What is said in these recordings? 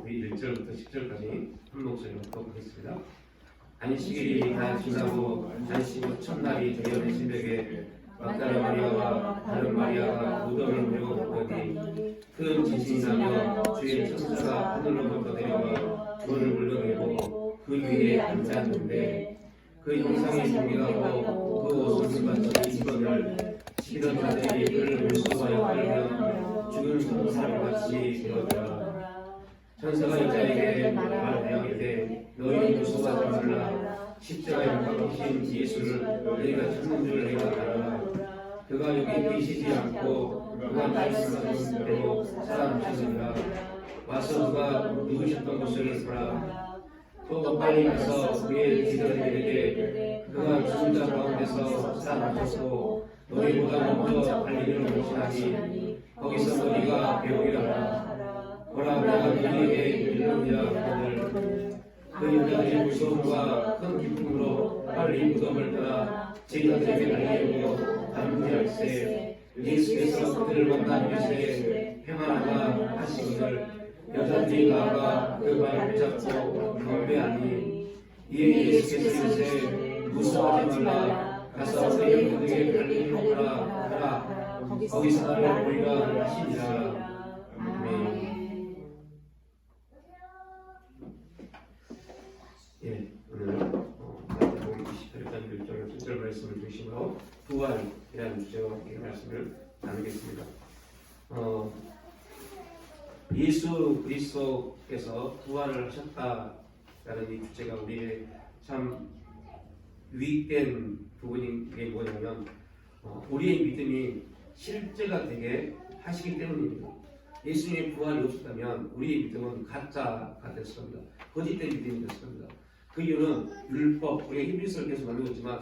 우리 1절부터 10절까지 한 목소리로 읽어보겠습니다. 안식일이 다 지나고 안식 첫날이 되어는 새벽에 막달라 마리아와 다른 마리아가 무덤을 보려고 갔더니 큰 지진이 나며 주의 천사가 하늘로부터 내려와 돌을 물러내고 그 위에 앉았는데 그 형상이 동일하고 그 옷을 받던 이번을 치던 자들이 그를 물속하여 끌며 죽은 사람같이 되었더라. 천사가 여자에게 말하되 너희 무서워하지 말라. 십자가에 못 박히신 예수를 너희가 찾는 줄 내가 알아. 그가 여기 계시지 않고 그가 말씀하신 대로 살아나셨느니라. 와서 그가 누우셨던 곳을 보라. 또 빨리 가서 그의 제자들에게 그가 죽은 자 가운데서 살아나셨고 너희보다 먼저 달리기를 원하시나니 거기서 너희가 배우리라. 보라, 내가 너희에게 이르노니라. 하거늘 그 여자들이 무서움과 큰 기쁨으로 빨리 무덤을 떠나 제자들에게 알리려고 담대할세. 예수께서 그들을 만나 이르시되 평안하라 하시거늘 여자들이 나아가 그 발을 붙잡고 경배하니 이에 예수께서 이르시되 무서워하지 말라. 가서 너희 형제에게 빨리 오라 하라. 거기서 나를 보리라 하시니라. 아멘. 예, 오늘 마태복음 20절까지 1절 7절 말씀을 중심으로 부활이라는 주제와 함께 말씀을 나누겠습니다. 예수 그리스도께서 부활을 하셨다라는 이 주제가 우리의 참 유익된 부분인 게 뭐냐면 우리의 믿음이 실제가 되게 하시기 때문입니다. 예수님의 부활이 없었다면 우리의 믿음은 가짜가 됐을 겁니다. 거짓된 믿음이 됐을 겁니다. 그 이유는 율법, 우리가 히브리서를 계속 나누고 있지만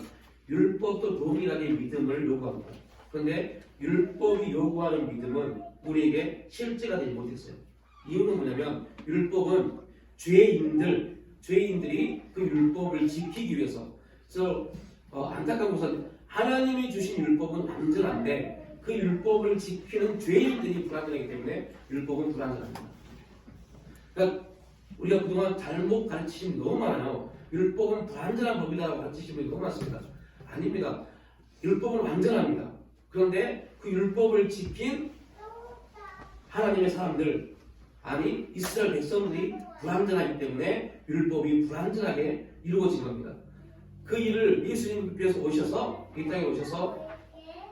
율법도 동일하게 믿음을 요구합니다. 그런데 율법이 요구하는 믿음은 우리에게 실제가 되지 못했어요. 이유는 뭐냐면 율법은 죄인들이 그 율법을 지키기 위해서. 그래서 안타까운 것은 하나님이 주신 율법은 완전한데 그 율법을 지키는 죄인들이 불완전하기 때문에 율법은 불완전합니다. 그러니까 우리가 그동안 잘못 가르치신 너무 많아요. 율법은 불완전한 법이라고 가르치신 분이 너무 많습니다. 아닙니다. 율법은 완전합니다. 그런데 그 율법을 지킨 하나님의 사람들, 아니 이스라엘 백성들이 불완전하기 때문에 율법이 불완전하게 이루어진 겁니다. 그 일을 예수님께서 오셔서 이 땅에 오셔서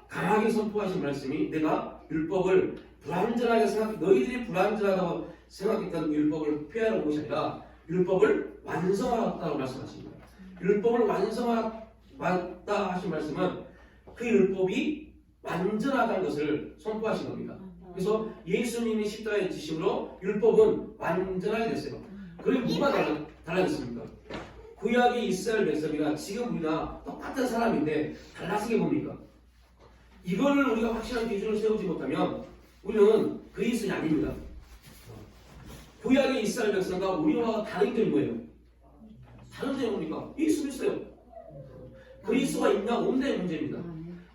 강하게 선포하신 말씀이 내가 율법을 불완전하게 너희들이 불완전하다고 생각했던 그 율법을 폐하러 온 것이 아니라 율법을 완성하였다고 말씀하십니다. 율법을 완성하였다 하신 말씀은 그 율법이 완전하다는 것을 선포하신 겁니다. 그래서 예수님이 십자가에 지심으로 율법은 완전하게 됐어요. 그리고 뭐가 달라졌습니까? 구약의 이스라엘 백성이나 지금 우리나 똑같은 사람인데 달라진 게 뭡니까? 이거를 우리가 확실한 기준을 세우지 못하면 우리는 그리스도인이 아닙니다. 구약의 이스라엘 백성과 우리와 다른 점이 뭐예요? 다른 점이 뭡니까? 예수 그리스도예요. 그리스도가 있냐 없냐의 문제입니다.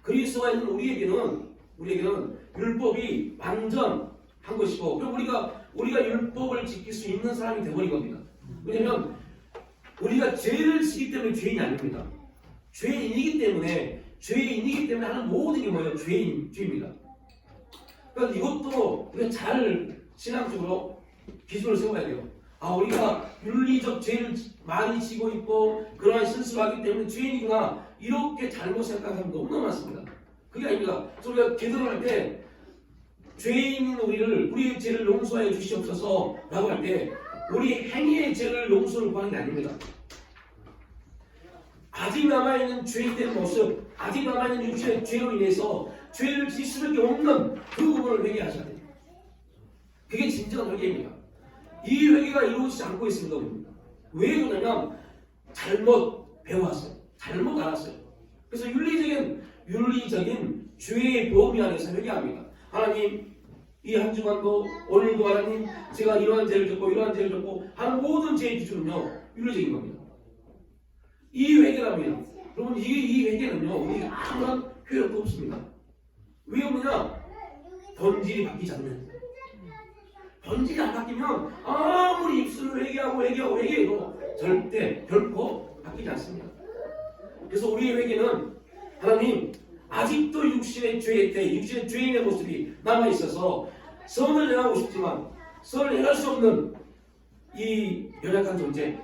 그리스도가 있는 우리에게는 율법이 완전한 것이고, 그럼 우리가 율법을 지킬 수 있는 사람이 되어버린 겁니다. 왜냐하면 우리가 죄를 지기 때문에 죄인이 아닙니다. 죄인이기 때문에 하는 모든 게 뭐예요? 죄입니다. 그러니까 이것도 우리가 잘 신앙적으로 기준을 세워야 돼요. 우리가 윤리적 죄를 많이 지고 있고 그러한 실수를 하기 때문에 죄인이구나, 이렇게 잘못 생각하는 사람 너무나 많습니다. 그게 아닙니다. 우리가 기도를 할 때 죄인인 우리의 죄를 용서하여 주시옵소서 라고 할 때 우리 행위의 죄를 용서를 구하는 게 아닙니다. 아직 남아있는 죄인된 모습, 아직 남아있는 육신의 죄로 인해서 죄를 지을 수밖에 없는 그 부분을 회개하셔야 돼요. 그게 진정한 회개입니다. 이 회개가 이루어지지 않고 있습니다. 우리입니다. 왜 그러냐면 잘못 배워왔어요. 잘못 알았어요. 그래서 윤리적인 죄의 범위 안에서 회개합니다. 하나님, 이 한 주간도 오늘도 하나님 제가 이러한 죄를 졌고 하는 모든 죄의 기준은요 윤리적인 겁니다. 이 회개랍니다. 여러분, 이 회개는요 우리가 아무런 효력도 없습니다. 왜 없느냐? 본질이 바뀌지 않는, 본질이 안 바뀌면 아무리 입술을 회개해도 절대 결코 바뀌지 않습니다. 그래서 우리의 회개는 하나님 아직도 육신의 죄의 때 육신의 죄인의 모습이 남아있어서 선을 행하고 싶지만 선을 행할 수 없는 이 연약한 존재,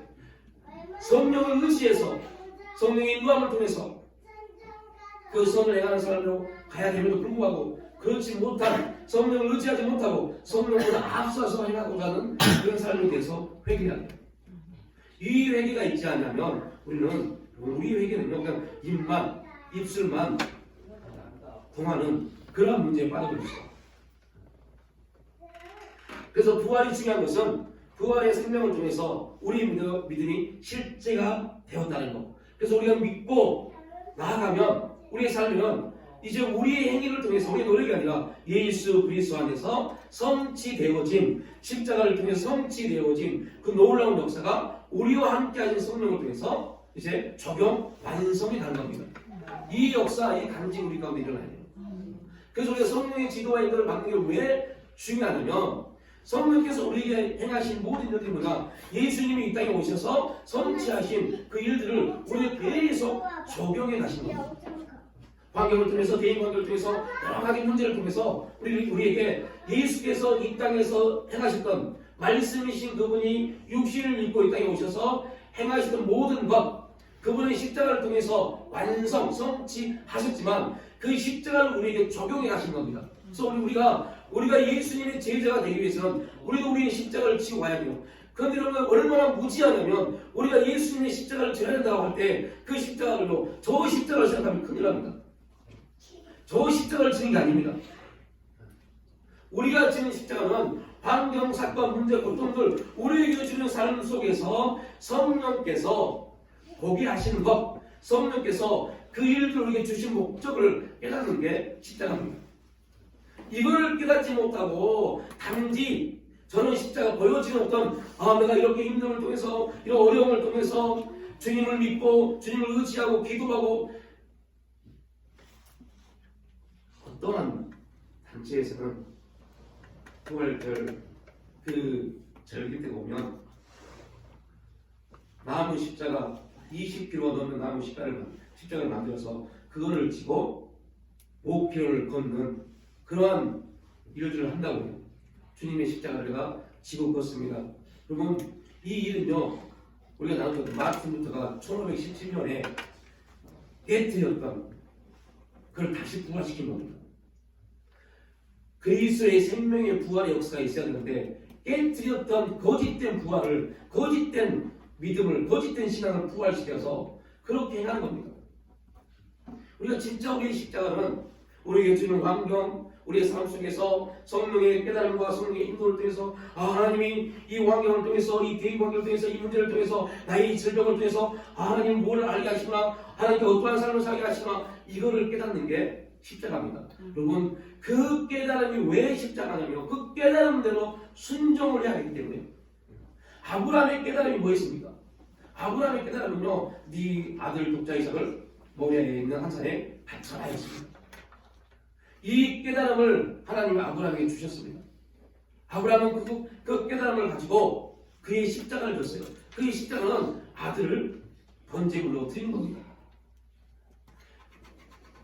성령을 의지해서 성령의 인도함을 통해서 그 선을 행하는 사람으로 가야 됨에도 불구하고 그렇지 못한, 성령을 의지하지 못하고 성령보다 앞서서 행하고자 하는 그런 삶에 대해서 회개해야 돼요. 이 회개가 있지 않으면 우리 회개는요 그냥 입만, 입술만 통하는 그런 문제에 빠져버렸어요. 그래서 부활이 중요한 것은 부활의 생명을 통해서 우리 믿음이 실제가 되었다는 것. 그래서 우리가 믿고 나아가면 우리의 삶은 이제 우리의 행위를 통해서 우리의 노력이 아니라 예수 그리스도 안에서 성취되어진, 십자가를 통해서 성취되어진 그 놀라운 역사가 우리와 함께 하신 성령을 통해서 이제 적용, 완성이 가는 겁니다. 이 역사, 이 간증이 우리 가운데 일어나야 돼요. 그래서 우리가 성령의 지도와 인도를 받는 게 왜 중요하냐면 성령께서 우리에게 행하신 모든 일들보다 예수님이 이 땅에 오셔서 성취하신 그 일들을 우리의 계속 적용해 가신 겁니다. 환경을 통해서, 대인 관계를 통해서, 여러 가지 문제를 통해서 우리에게 예수께서 이 땅에서 행하셨던 말씀이신 그분이 육신을 입고 이 땅에 오셔서 행하시던 모든 것, 그분의 십자가를 통해서 완성, 성취하셨지만 그 십자가를 우리에게 적용해 가신 겁니다. 그래서 우리가 예수님의 제자가 되기 위해서는 우리도 우리의 십자가를 지고 가야 돼요. 그런데 여러분 얼마나 무지하냐면 우리가 예수님의 십자가를 져야 된다고 할 때 그 십자가를요, 저 십자가를 생각하면 큰일 납니다. 저 십자가를 지는 게 아닙니다. 우리가 지는 십자가는 환경, 사건, 문제, 고통들 우리에게 주는 삶 속에서 성령께서 보게 하시는 것, 성령께서 그 일들 우리에게 주신 목적을 깨닫는 게 십자가입니다. 이거를 깨닫지 못하고 단지 저는 십자가 보여지는 어떤 내가 이렇게 힘듦을 통해서 이런 어려움을 통해서 주님을 믿고 주님을 의지하고 기도하고 어떠한 단체에서는 부활절 그 절기 때 보면 나무 십자가 20kg 넘는 나무 십자가를 만들어서 그거를 지고 5km를 걷는 그러한 일들을 한다고요. 주님의 십자가를 지고 걷습니다. 그러면 이 일은요, 우리가 나눴던 마틴 루터가 1517년에 깨뜨렸던 그걸 다시 부활시킨 겁니다. 그리스도의 생명의 부활의 역사가 있어야 되는데 깨뜨렸던 거짓된 부활을, 거짓된 믿음을, 거짓된 신앙을 부활시켜서 그렇게 행하는 겁니다. 우리가 진짜 우리의 십자가는 우리에게 주는 환경, 우리의 삶 속에서 성령의 깨달음과 성령의 인도를 통해서 하나님이 이 환경을 통해서, 이 대인 관계를 통해서, 이 문제를 통해서, 나의 질병을 통해서 하나님 뭘 알게 하시구나, 하나님께 어떠한 삶을 살게 하시구나, 이거를 깨닫는 게 십자가입니다. 여러분, 그 깨달음이 왜 십자가냐면 그 깨달음대로 순종을 해야 하기 때문에. 아브라함의 깨달음이 뭐였습니까? 아브라함의 깨달음은요, 네 아들 독자 이삭을 모리아에 있는 한 산에 바쳐라 했습니다. 이 깨달음을 하나님이 아브라함에게 주셨습니다. 아브라함은 그 깨달음을 가지고 그의 십자가를 줬어요. 그의 십자가는 아들을 번제물로 드린 겁니다.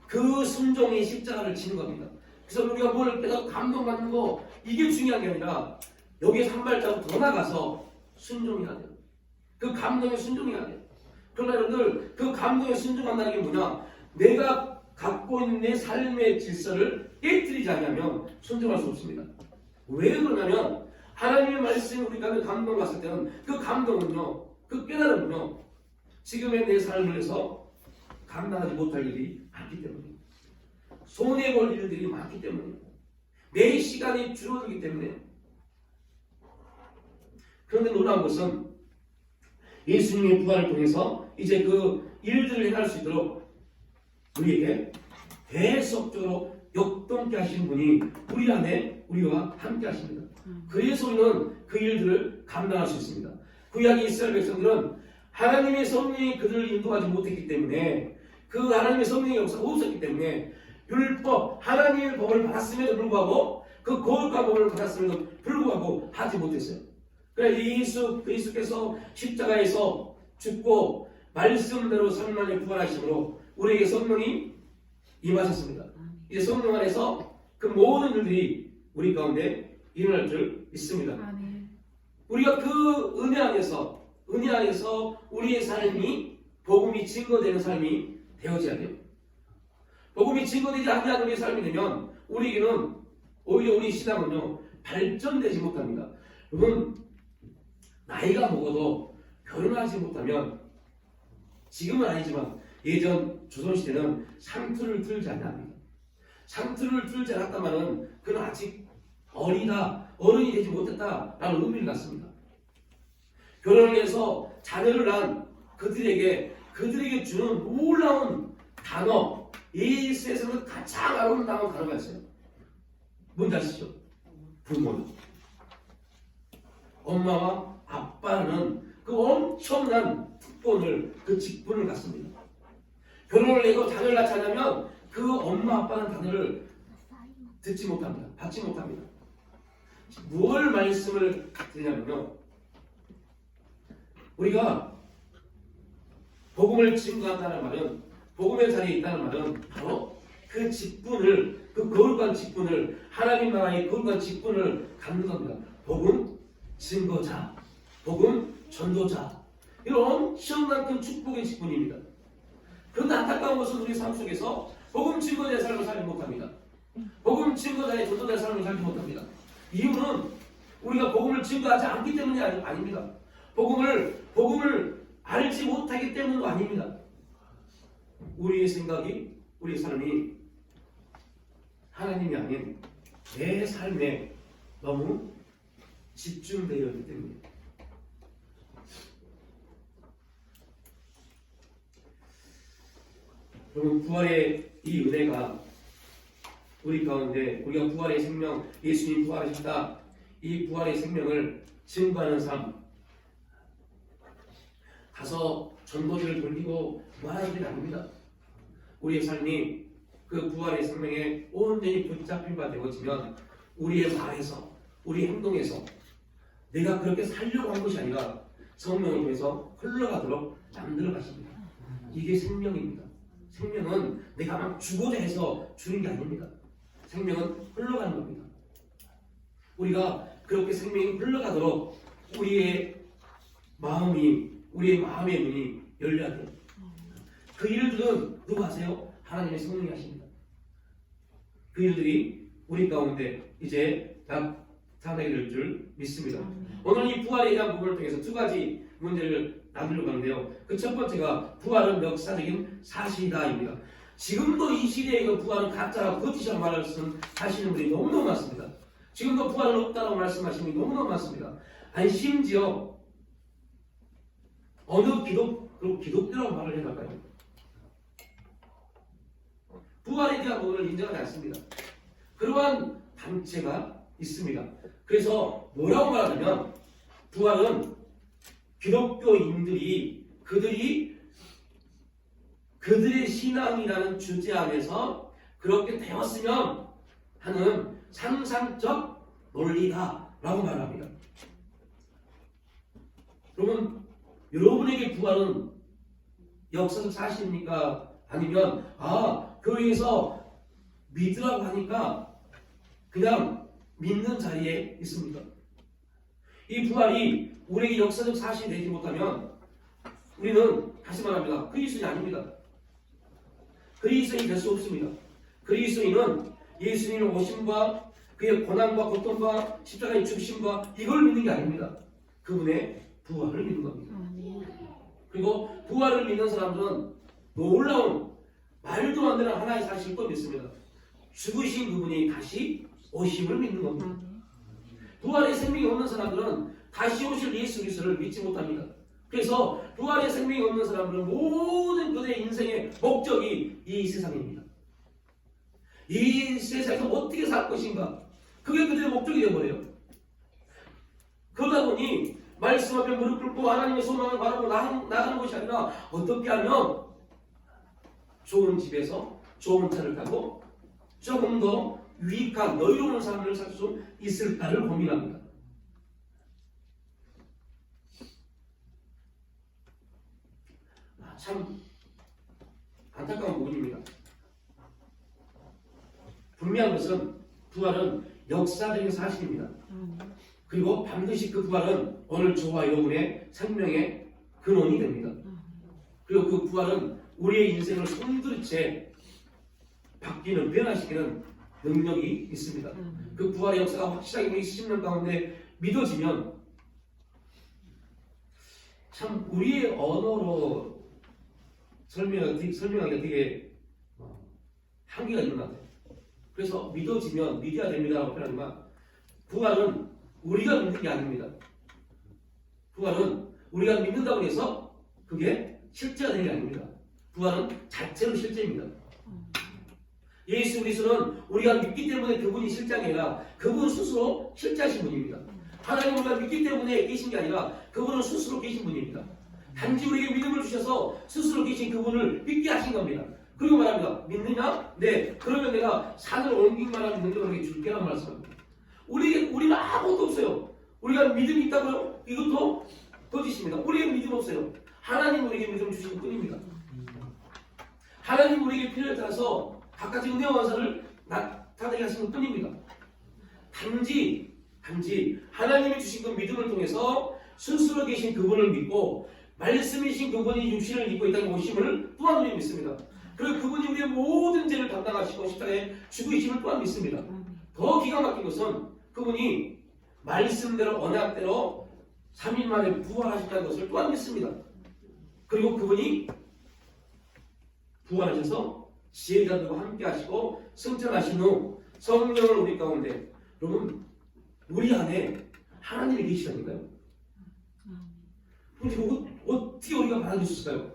그 순종이 십자가를 지는 겁니다. 그래서 우리가 뭘 깨닫고 감동받는 거 이게 중요한 게 아니라 여기에서 한 발자국 더 나가서 순종해야 돼요. 그 감동에 순종해야 돼요. 그러나 여러분들 그 감동에 순종한다는 게 뭐냐? 내가 갖고 있는 내 삶의 질서를 깨뜨리지 않으면 순종할 수 없습니다. 왜 그러냐면 하나님의 말씀이 우리가 감동 갔을 때는 그 감동은요, 그 깨달음은요, 지금의 내 삶을 위해서 감당하지 못할 일이 많기 때문에, 손해볼 일들이 많기 때문에, 내 시간이 줄어들기 때문에. 그런데 놀라운 것은 예수님의 부활을 통해서 이제 그 일들을 행할 수 있도록 우리에게 계속적으로 역동케 하시는 분이 우리 안에 우리와 함께 하십니다. 그래서 우리는 그 일들을 감당할 수 있습니다. 구약 이스라엘 백성들은 하나님의 성령이 그들을 인도하지 못했기 때문에, 그 하나님의 성령의 역사가 없었기 때문에 율법, 하나님의 법을 받았음에도 불구하고 그 거룩한 몸을 받았음에도 불구하고 하지 못했어요. 그래서 예수 그리스도께서 십자가에서 죽고 말씀대로 3일 만에 부활하심으로 우리에게 성령이 임하셨습니다. 이제 성령 안에서 그 모든 일들이 우리 가운데 일어날 줄 믿습니다. 우리가 그 은혜 안에서 우리의 삶이 복음이 증거되는 삶이 되어져야 돼요. 복음이 증거되지 않는 우리의 삶이 되면 우리에게는 오히려 우리 신앙은요 발전되지 못합니다. 여러분 나이가 먹어도 결혼하지 못하면 지금은 아니지만 예전 조선시대는 상투를 들지 않았습니다. 상투를 들지 않았다면 그는 아직 어리다, 어른이 되지 못했다라는 의미를 갖습니다. 결혼을 해서 자녀를 낳은 그들에게 주는 놀라운 단어, 이 세상에서 가장 아름다운 단어가 있어요. 뭔지 아시죠? 부모. 엄마와 아빠는 그 엄청난 특권을, 그 직분을 갖습니다. 결혼을 내고 자녀를 낳지 않으면 그 엄마 아빠는 단어를 듣지 못합니다. 받지 못합니다. 무엇을 말씀을 드리냐면요, 우리가 복음을 증거한다는 말은, 복음의 자리에 있다는 말은 바로 그 직분을, 그 거룩한 직분을, 하나님 나라의 거룩한 직분을 갖는 겁니다. 복음 증거자, 복음 전도자, 이런 엄청난 큰 축복의 직분입니다. 그런데 안타까운 것은 우리 삶 속에서 복음 증거자의 삶을 살지 못합니다. 복음 증거자의 전도자의 삶을 살지 못합니다. 이유는 우리가 복음을 증거하지 않기 때문이 아닙니다. 복음을 알지 못하기 때문도 아닙니다. 우리의 생각이, 우리 삶이 하나님이 아닌 내 삶에 너무 집중되어 있기 때문입니다. 여러분, 부활의 이 은혜가 우리 가운데, 우리가 부활의 생명, 예수님 부활하셨다, 이 부활의 생명을 증거하는 삶, 가서 전도지를 돌리고 말하는 일이 아닙니다. 우리의 삶이 그 부활의 생명에 온전히 붙잡힌 바 되어지면 우리의 말에서, 우리 행동에서 내가 그렇게 살려고 한 것이 아니라 성령을 통해서 흘러가도록 만들어 가십니다. 이게 생명입니다. 생명은 내가 막 주고자 해서 주는 게 아닙니다. 생명은 흘러가는 겁니다. 우리가 그렇게 생명이 흘러가도록 우리의 마음의 눈이 열려야 돼요. 그 일들은 누가 하세요? 하나님의 성령이 하십니다. 그 일들이 우리 가운데 이제 나타나게 될 줄 믿습니다. 오늘 이 부활에 대한 부분을 통해서 두 가지 문제를 나누려고 하는데요. 그 첫 번째가 부활은 역사적인 사실이다입니다. 지금도 이 시대에 그 부활은 가짜라 거짓이라고 말하시는 분이 너무너무 많습니다. 지금도 부활은 없다고 말씀하시는 분이 너무너무 많습니다. 아니 심지어 어느 기독교라고 말을 해갈까요? 부활에 대한 부분을 인정하지 않습니다. 그러한 단체가 있습니다. 그래서 뭐라고 말하냐면 부활은 기독교인들이 그들의 신앙이라는 주제 안에서 그렇게 되었으면 하는 상상적 논리다라고 말합니다. 그러면 여러분에게 부활은 역사적 사실입니까? 아니면 교회에서 믿으라고 하니까 그냥 믿는 자리에 있습니까? 이 부활이 우리에게 역사적 사실이 되지 못하면 우리는 다시 말합니다. 그리스도인이 아닙니다. 그리스도인이 될 수 없습니다. 그리스도인은 예수님의 오심과 그의 고난과 고통과 십자가의 죽으심과 이걸 믿는 게 아닙니다. 그분의 부활을 믿는 겁니다. 그리고 부활을 믿는 사람들은 놀라운 말도 안 되는 하나의 사실을 또 믿습니다. 죽으신 그분이 다시 오심을 믿는 겁니다. 부활의 생명이 없는 사람들은 다시 오실 예수 그리스도를 믿지 못합니다. 그래서 부활의 생명이 없는 사람들은 모든 그들의 인생의 목적이 이 세상입니다. 이 세상에서 어떻게 살 것인가, 그게 그들의 목적이 되어버려요. 그러다 보니 말씀 앞에 무릎 꿇고 하나님의 소망을 바라고 나가는 것이 아니라 어떻게 하면 좋은 집에서 좋은 차를 타고 조금 더 유익한 너희로운 삶을 살 수 있을까를 고민합니다. 참 안타까운 부분입니다. 분명한 것은 부활은 역사적인 사실입니다. 그리고 반드시 그 부활은 오늘 저와 여러분의 생명의 근원이 됩니다. 그리고 그 부활은 우리의 인생을 송두리째 바뀌는, 변화시키는 능력이 있습니다. 그 부활의 역사가 확실하게 우리 심령 가운데 믿어지면 참 우리의 언어로 설명하기가 되게 한계가 있는 것 같아요. 그래서 믿어지면 믿어야 됩니다라고 표현하지만 부활은 우리가 믿는 게 아닙니다. 부활은 우리가 믿는다고 해서 그게 실제가 되는 게 아닙니다. 부활은 자체로 실제입니다. 예수 그리스도는 우리가 믿기 때문에 그분이 실제가 아니라 그분 스스로 실제하신 분입니다. 하나님 우리가 믿기 때문에 계신 게 아니라 그분은 스스로 계신 분입니다. 단지 우리에게 믿음을 주셔서 스스로 계신 그분을 믿게 하신 겁니다. 그리고 말합니다. 믿느냐? 네. 그러면 내가 산을 옮기기만 하면 능력을 줄게라는 말씀입니다. 우리는 아무것도 없어요. 우리가 믿음이 있다고요? 이것도 거짓입니다. 우리에게 믿음 없어요. 하나님 우리에게 믿음 주신 것 뿐입니다. 하나님 우리에게 필요에 따라서 각가지 은혜와 원사를 나타내게 하신 것 뿐입니다. 단지 하나님이 주신 그 믿음을 통해서 스스로 계신 그분을 믿고 말씀이신 그분이 육신을 입고 있다는 오심을 또한 우리 믿습니다. 그리고 그분이 우리의 모든 죄를 담당하시고 십자가에 죽으심을 또한 믿습니다. 더 기가 막힌 것은 그분이 말씀대로 언약대로 3일 만에 부활하셨다는 것을 또한 믿습니다. 그리고 그분이 부활하셔서 지혜자들과 함께 하시고 승천하신 후 성령을 우리 가운데, 여러분 우리 안에 하나님이 계시다니까요. 어떻게 우리가 받아들일 수 있을까요?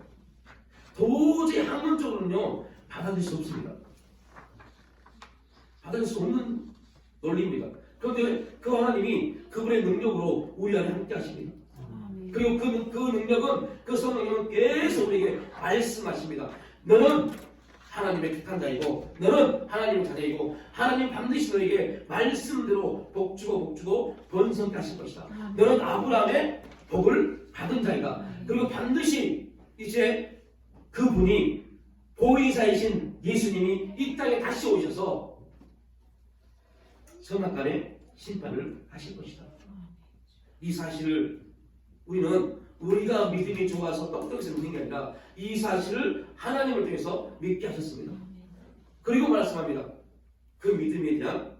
도저히 학문적으로는요 받아들일 수 없습니다. 받아들일 수 없는 논리입니다. 그런데 그 하나님이 그분의 능력으로 우리 안에 함께 하십니다. 그리고 그 능력은, 그 성령님은 계속 우리에게 말씀하십니다. 너는 하나님의 택한 자이고 너는 하나님의 자녀이고 하나님 반드시 너에게 말씀대로 복주고 번성케 하실 것이다. 너는 아브라함의 복을 받은 자이다. 그리고 반드시 이제 그분이 보혜사이신 예수님이 이 땅에 다시 오셔서 선악간의 심판을 하실 것이다. 이 사실을 우리는 우리가 믿음이 좋아서 똑똑해서 믿는 게 아니라 이 사실을 하나님을 통해서 믿게 하셨습니다. 그리고 말씀합니다. 그 믿음에 대한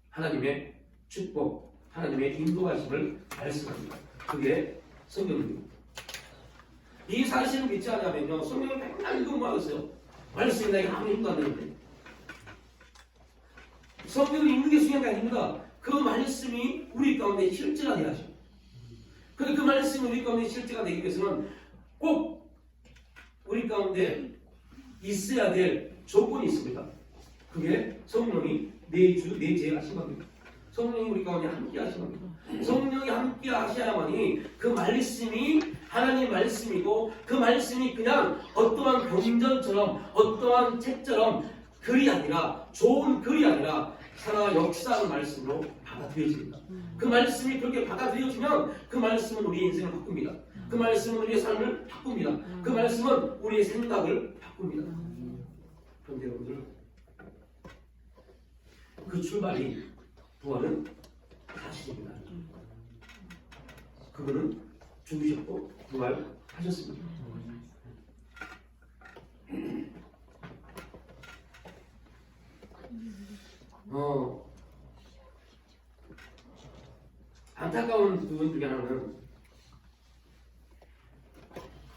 하나님의 축복, 하나님의 인도하심을 말씀합니다. 그게 성경입니다. 이 사실을 믿지 않으면요 성경을 맨날 읽으면 하겠어요. 말씀이 나에게 아무 힘도 안 되는데. 성경을 읽는 게 중요한 게 아닙니다. 그 말씀이 우리 가운데 실제가 되어야 하죠. 그런데 그 말씀이 우리 가운데 실제가 되기 위해서는 꼭 우리 가운데 있어야 될 조건이 있습니다. 그게 성령이 내재해 하신 겁니다. 성령이 우리 가운데 함께 하신 겁니다. 성령이 함께 하셔야만이 그 말씀이 하나님의 말씀이고 그 말씀이 그냥 어떠한 경전처럼 어떠한 책처럼 글이 아니라 좋은 글이 아니라 살아 역사하는 말씀으로 받아들여집니다. 그 말씀이 그렇게 받아들여지면 그 말씀은 우리의 인생을 바꿉니다. 그 말씀은 우리의 삶을 바꿉니다. 그 말씀은 우리의 생각을 바꿉니다. 그런데 여러분들 그 출발이 부활은 사실입니다. 그분은 죽으셨고 부활하셨습니다. 안타까운 부분 중에 하나는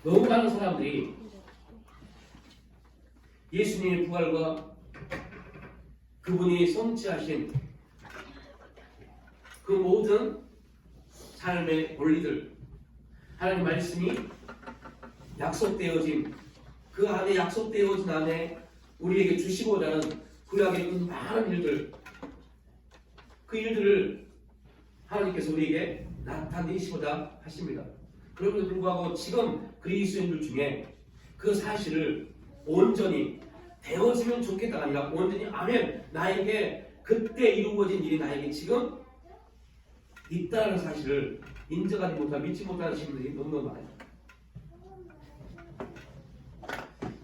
너무 많은 사람들이 예수님의 부활과 그분이 성취하신 그 모든 삶의 원리들, 하나님 말씀이 약속되어진 그 안에 약속되어진 안에 우리에게 주시고자 하는 구약의 그 많은 일들, 그 일들을 하나님께서 우리에게 나타내시고자 하십니다. 그럼에도 불구하고 지금 그리스도인들 중에 그 사실을 온전히 되어지면 좋겠다가 아니라 온전히 아멘, 나에게 그때 이루어진 일이 나에게 지금 있다는 사실을 인정하지 못하고 믿지 못하는 신분들이 너무너무 많아요.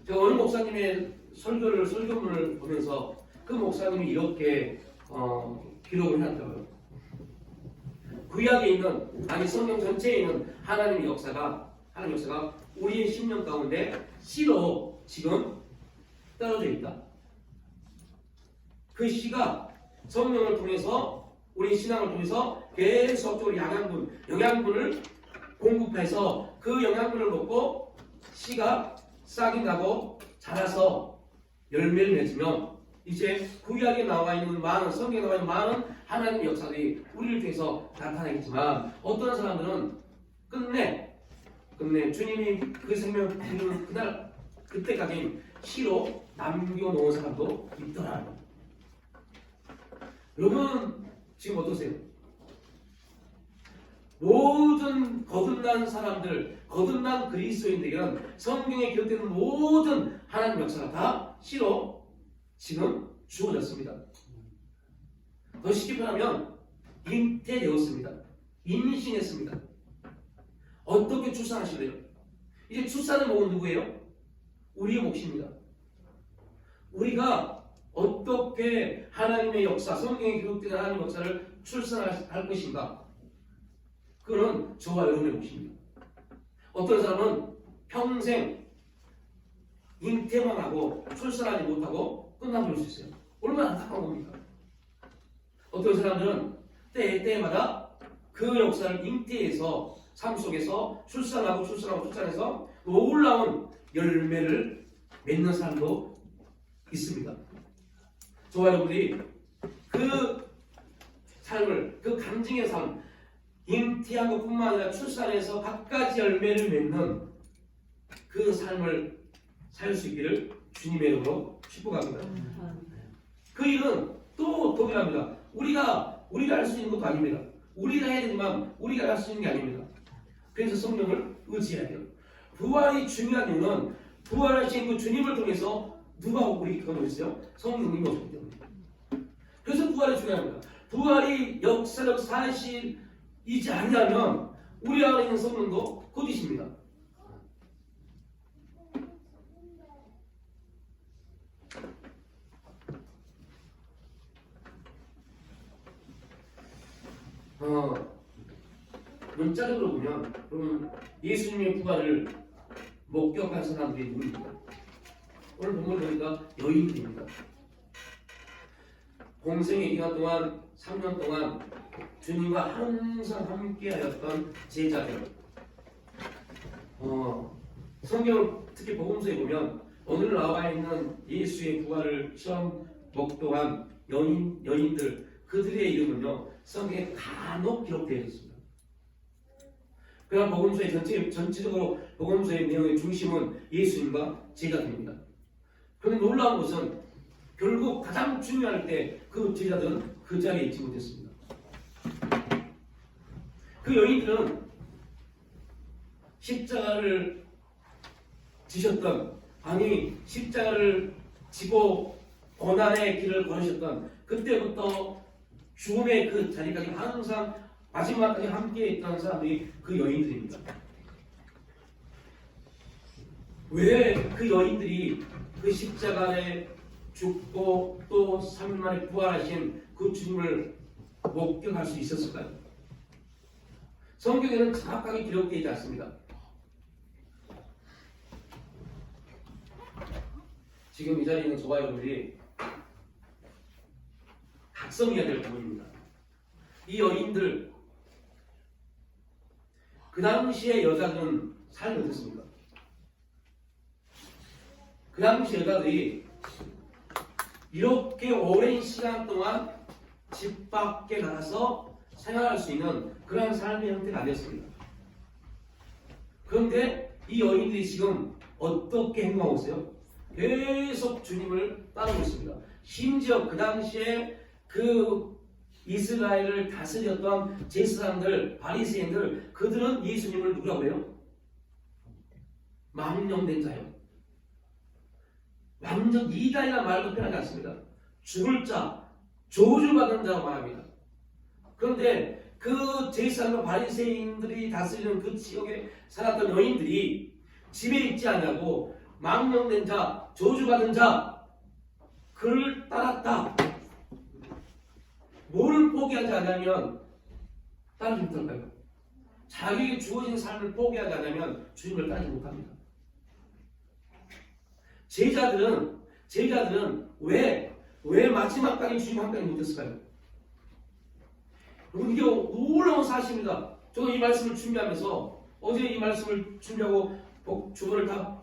제가 어느 목사님의 설교문을 보면서 그 목사님이 이렇게 기록을 해놨더라고요. 구약에 있는, 아니 성경 전체에 있는 하나님의 역사가 우리의 심령 가운데 씨로 지금 떨어져 있다. 그 씨가 성령을 통해서, 우리 신앙을 통해서 계속적으로 영양분을 공급해서 그 영양분을 먹고 씨가 싹이 나고 자라서 열매를 맺으면 이제 구약에 나와 있는 많은, 성경에 나와 있는 많은 하나님의 역사들이 우리를 통해서 나타나겠지만, 어떤 사람들은 끝내 주님이 그 생명을 주는 그때까지 씨로 남겨놓은 사람도 있더라. 여러분 지금 어떠세요? 모든 거듭난 사람들, 거듭난 그리스도인들에게는 성경에 기록되는 모든 하나님 역사가 다 씨로 지금 주어졌습니다. 더 쉽게 말하면 잉태되었습니다. 임신했습니다. 어떻게 출산하실래요? 이제 출산을 먹은 누구예요? 우리의 몫입니다. 우리가 어떻게 하나님의 역사, 성경에 기록된 하나님의 역사를 출산할 것인가? 그건 저와 여러분의 몫입니다. 어떤 사람은 평생 잉태만 하고 출산하지 못하고 끝나버릴 수 있어요. 얼마나 안타까운 겁니까? 어떤 사람들은 때마다 그 역사를 잉태해서 삶 속에서 출산해서 놀라운 열매를 맺는 사람도 있습니다. 저와 여러분들이 그 삶을, 그 간증의 삶, 잉태한 것뿐만 아니라 출산해서 갖가지 열매를 맺는 그 삶을 살 수 있기를 주님의 이름으로 축복합니다. 그 일은 또 동일합니다. 우리가 할 수 있는 것도 아닙니다. 우리가 해야 되지만 우리가 할 수 있는 게 아닙니다. 그래서 성령을 의지해야 돼요. 부활이 중요한 이유는 부활하신 그 주님을 통해서 누가 우리 경험했어요? 성령님이 오셨기 때문에. 그래서 부활이 중요합니다. 부활이 역사적 사실이지 아니하면 우리 안에 있는 성령도 거짓입니다. 문자적으로 보면 그러면 예수님의 부활을 목격한 사람들이 누구입니까? 오늘 본문 보니까 여인들입니다. 공생의 기간 동안 3년 동안 주님과 항상 함께하였던 제자들. 성경을 특히 복음서에 보면 오늘 나와 있는 예수의 부활을 처음 목도한 여인들, 그들의 이름은요 성경에 간혹 기록되어 있습니다. 그러나 복음서의 전체적으로 복음서의 내용의 중심은 예수님과 제자들입니다. 그런데 놀라운 것은 결국 가장 중요할 때 그 제자들은 그 자리에 있지 못했습니다. 그 여인들은 십자가를 지셨던, 아니 십자가를 지고 고난의 길을 걸으셨던 그때부터 죽음의 그 자리까지 항상 마지막까지 함께 있던 사람들이 그 여인들입니다. 왜 그 여인들이 그 십자가에 죽고 또 3일 만에 부활하신 그 주님을 목격할 수 있었을까요? 성경에는 정확하게 기록되어 있지 않습니다. 지금 이 자리에 있는 저와 여러분들이 각성해야 될 부분입니다. 이 여인들, 그 당시의 여자들은 삶이 어땠습니까? 그 당시 여자들이 이렇게 오랜 시간 동안 집 밖에 나가서 생활할 수 있는 그런 삶의 형태가 아니었습니다. 그런데 이 여인들이 지금 어떻게 행동하고 있어요? 계속 주님을 따르고 있습니다. 심지어 그 당시에 그 이스라엘을 다스렸던 제사장들, 바리새인들, 그들은 예수님을 누구라고 해요? 망령된 자요. 완전 이단이라는 말도 표현하지 않습니다. 죽을 자, 저주받은 자라고 말합니다. 그런데 그 제사장과 바리새인들이 다스리는 그 지역에 살았던 여인들이 집에 있지 않냐고 망령된 자, 저주받은 자, 그를 따랐다. 뭐를 포기하지 않냐면 따르지 못할까요? 자기에게 주어진 삶을 포기하지 않으면 주님을 따르지 못합니다. 제자들은 왜 마지막까지 주님 함께 못했을까요? 여러분, 이게 놀라운 사실입니다. 저도 이 말씀을 준비하면서 어제 이 말씀을 준비하고 주보를 다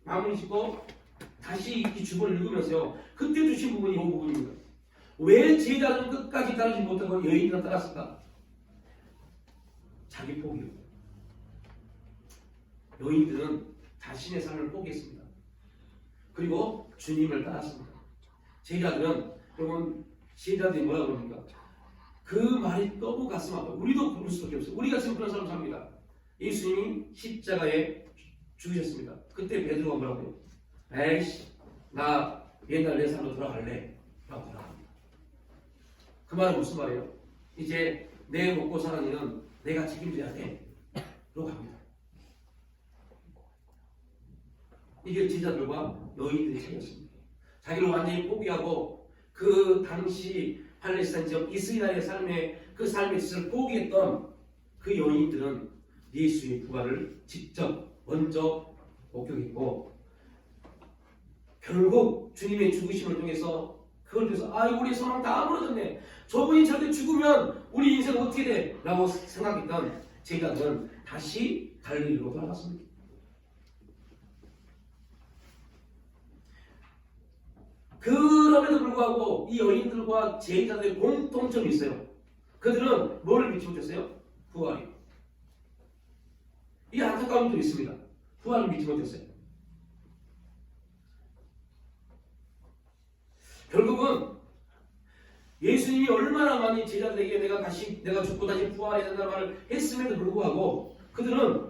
마무리 짓고 다시 이 주보를 읽으면서요, 그때 주신 부분이 이 부분입니다. 왜 제자들은 끝까지 따르지 못하고 여인들은 따랐을까? 자기 포기요. 여인들은 자신의 삶을 포기했습니다. 그리고 주님을 따랐습니다. 제자들은, 여러분, 제자들이 뭐라고 그럽니까? 그 말이 너무 가슴 아파요. 우리도 그럴 수밖에 없어요. 우리가 지금 그런 사람 삽니다. 예수님이 십자가에 죽으셨습니다. 그때 베드로가 뭐라고 해요? 에이씨, 나 옛날 내 삶으로 돌아갈래. 라고 돌아갑니다. 그 말은 무슨 말이에요? 이제 내 먹고 사는 일은 내가 책임져야 돼. 라고 합니다. 이게 제자들과 여인들의 차이였습니다. 자기를 완전히 포기하고 그 당시 팔레스타인 지역 이스라엘의 그 삶의 질을 포기했던 그 여인들은 예수의 부활을 직접 먼저 목격했고, 결국 주님의 죽으심을 통해서 그걸 통해서 우리 소망 다 무너졌네. 저분이 저렇게 죽으면 우리 인생 어떻게 돼? 라고 생각했던 제자들은 다시 갈릴리로 돌아갔습니다. 그럼에도 불구하고 이 여인들과 제자들의 공통점이 있어요. 그들은 뭐를 믿지 못했어요? 부활이요. 이 안타까움도 있습니다. 부활을 믿지 못했어요. 결국은 예수님이 얼마나 많이 제자들에게 내가 죽고 다시 부활해야 된다는 말을 했음에도 불구하고 그들은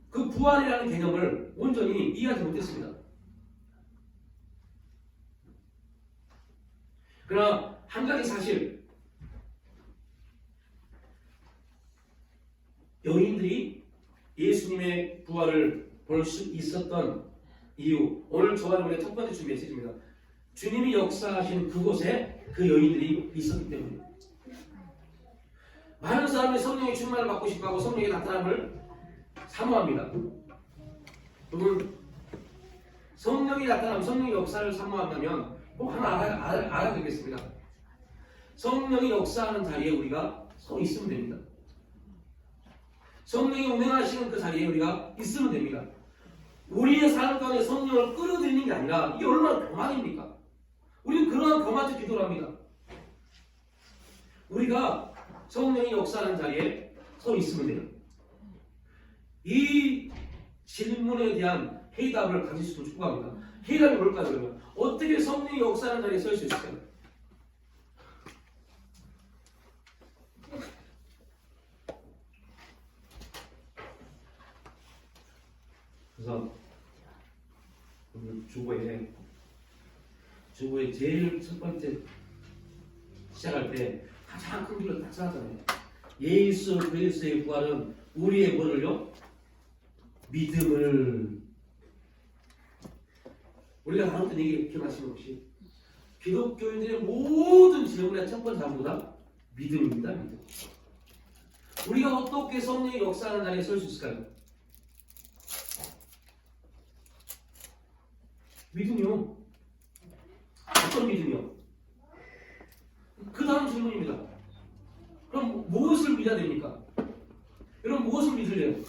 그 부활이라는 개념을 온전히 이해하지 못했습니다. 그러나 한 가지 사실, 여인들이 예수님의 부활을 볼 수 있었던 이유, 오늘 저와 여러분의 첫 번째 주 메시지입니다. 주님이 역사하신 그곳에 그 여인들이 있었기 때문입니다. 많은 사람이 성령의 충만을 받고 싶어하고 성령의 나타남을 사모합니다. 여러분, 성령의 나타남, 성령의 역사를 사모한다면 꼭 하나 알아두겠습니다. 성령이 역사하는 자리에 우리가 서 있으면 됩니다. 성령이 운행하시는 그 자리에 우리가 있으면 됩니다. 우리의 삶 가운데 성령을 끌어들이는 게 아니라 이게 얼마나 교만입니까? 우리는 그러한 교만적 기도를 합니다. 우리가 성령이 역사하는 자리에 서 있으면 돼요. 이 질문에 대한 해답을 가질 수 있도록 축복합니다. 해답이 뭘까요, 그러면? 어떻게 성령이 역사하는 자리에 설 수 있을까요? 그래서 오늘 주보에 제일 첫 번째 시작할 때 가장 큰 길로 딱 찾았잖아요. 예수 그리스도의 부활은 우리의 뭐를요? 믿음을. 우리가 나눴던 얘기 기억하시는 혹시? 기독교인들의 모든 질문의 첫 번째 답보다 믿음입니다. 믿음. 우리가 어떻게 성령의 역사하는 자리에 설 수 있을까요? 믿음이요. 어떤 믿음이요? 그 다음 질문입니다. 그럼 무엇을 믿어야 됩니까? 여러분, 무엇을 믿으래요?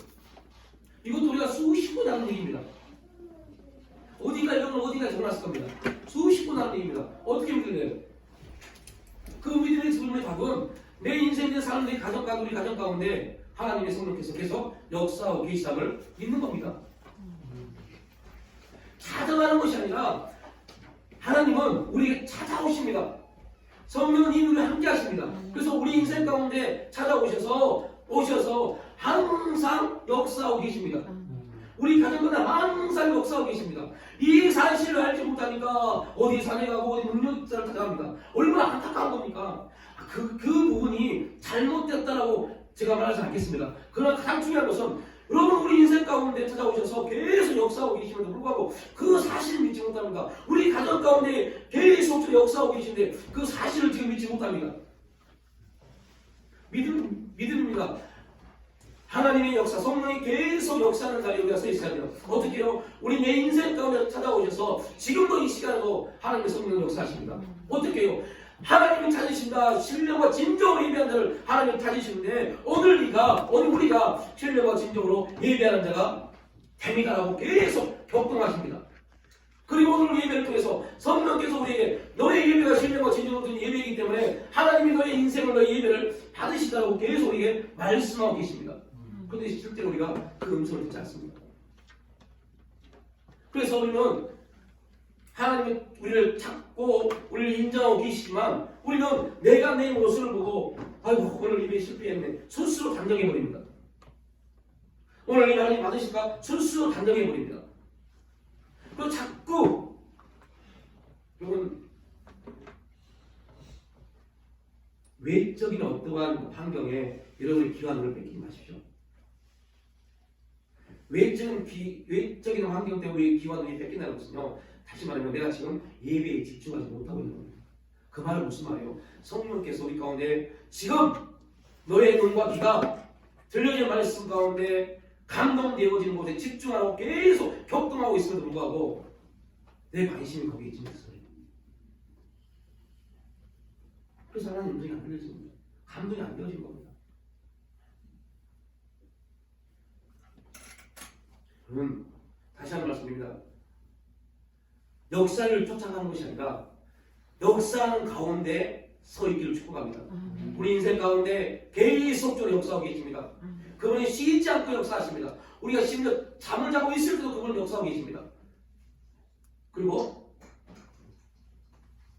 이것도 우리가 수십 번 하는 얘기입니다. 어디가 적어놨을 겁니다. 수십 번 하는 얘기입니다. 어떻게 믿으래요? 그 믿음의 질문의 답은 내 인생의 삶, 내 가정 가운데, 우리 가정 가운데 하나님의 성령께서 계속 역사하고 계시함을 믿는 겁니다. 찾아가는 것이 아니라 하나님은 우리에게 찾아오십니다. 성령은 이미 우리와 함께 하십니다. 그래서 우리 인생 가운데 찾아오셔서 항상 역사하고 계십니다. 우리 가정마다 항상 역사하고 계십니다. 이 사실을 알지 못하니까 어디 산에 가고 어디 능력자를 찾아갑니다. 얼마나 안타까운 겁니까? 그 부분이 잘못됐다라고 제가 말하지 않겠습니다. 그러나 가장 중요한 것은 여러분 우리 인생 가운데 찾아오셔서 계속 역사하고 계심에도 불구하고 그 사실을 믿지 못합니다. 우리 가정 가운데 계속 역사하고 계신데 그 사실을 지금 믿지 못합니다. 믿음입니다. 하나님의 역사, 성령이 계속 역사하는 자리에 우리가 서 있어야 돼요. 어떻게 해요? 우리 내 인생 가운데 찾아오셔서 지금도 이 시간에도 하나님의 성령이 역사하십니다. 어떻게 해요? 하나님이 찾으신다. 신령과 진정으로 예배하는 자를 하나님이 찾으시는데 오늘 우리가 신령과 진정으로 예배하는 자가 됩니다라고 계속 격동하십니다. 그리고 오늘 예배를 통해서 성령께서 우리에게 너의 예배가 신령과 진정으로 된 예배이기 때문에 하나님이 너의 인생을 너의 예배를 받으시다라고 계속 우리에게 말씀하고 계십니다. 그런데 실제로 우리가 그 음성을 듣지 않습니다. 그래서 우리는 하나님이 우리를 찾고 우리를 인정하고 계시지만 우리는 내가 내 모습을 보고 아이고 오늘 예배 실패했네 스스로 단정해버립니다. 오늘 예배 하나님 받으실까? 스스로 단정해버립니다. 그리고 자꾸 여러분 외적인 어떠한 환경에 여러분의 기wan을 뺏기지 마십시오. 외적인 환경 때문에 우리 기wan을 뺏긴다는 것은요. 다시 말하면 내가 지금 예배에 집중하지 못하고 있는 겁니다. 그 말은 무슨 말이에요? 성령께서 우리 가운데 지금 너의 눈과 귀가 들려진 말씀 가운데 감동되어지는 곳에 집중하고 계속 격동하고 있음에도 불구하고 내 관심이 거기에 있지 않습니다. 그래서 하나님 음성이 안 들려집니다. 감동이 안 되어진 겁니다. 여러분 다시 한번 말씀드립니다. 역사를 쫓아가는 것이 아니라 역사하는 가운데 서 있기를 축복합니다. 우리 인생 가운데 계속적으로 역사하고 계십니다. 그분이 쉬지 않고 역사하십니다. 우리가 심지어 잠을 자고 있을 때도 그분은 역사하고 계십니다. 그리고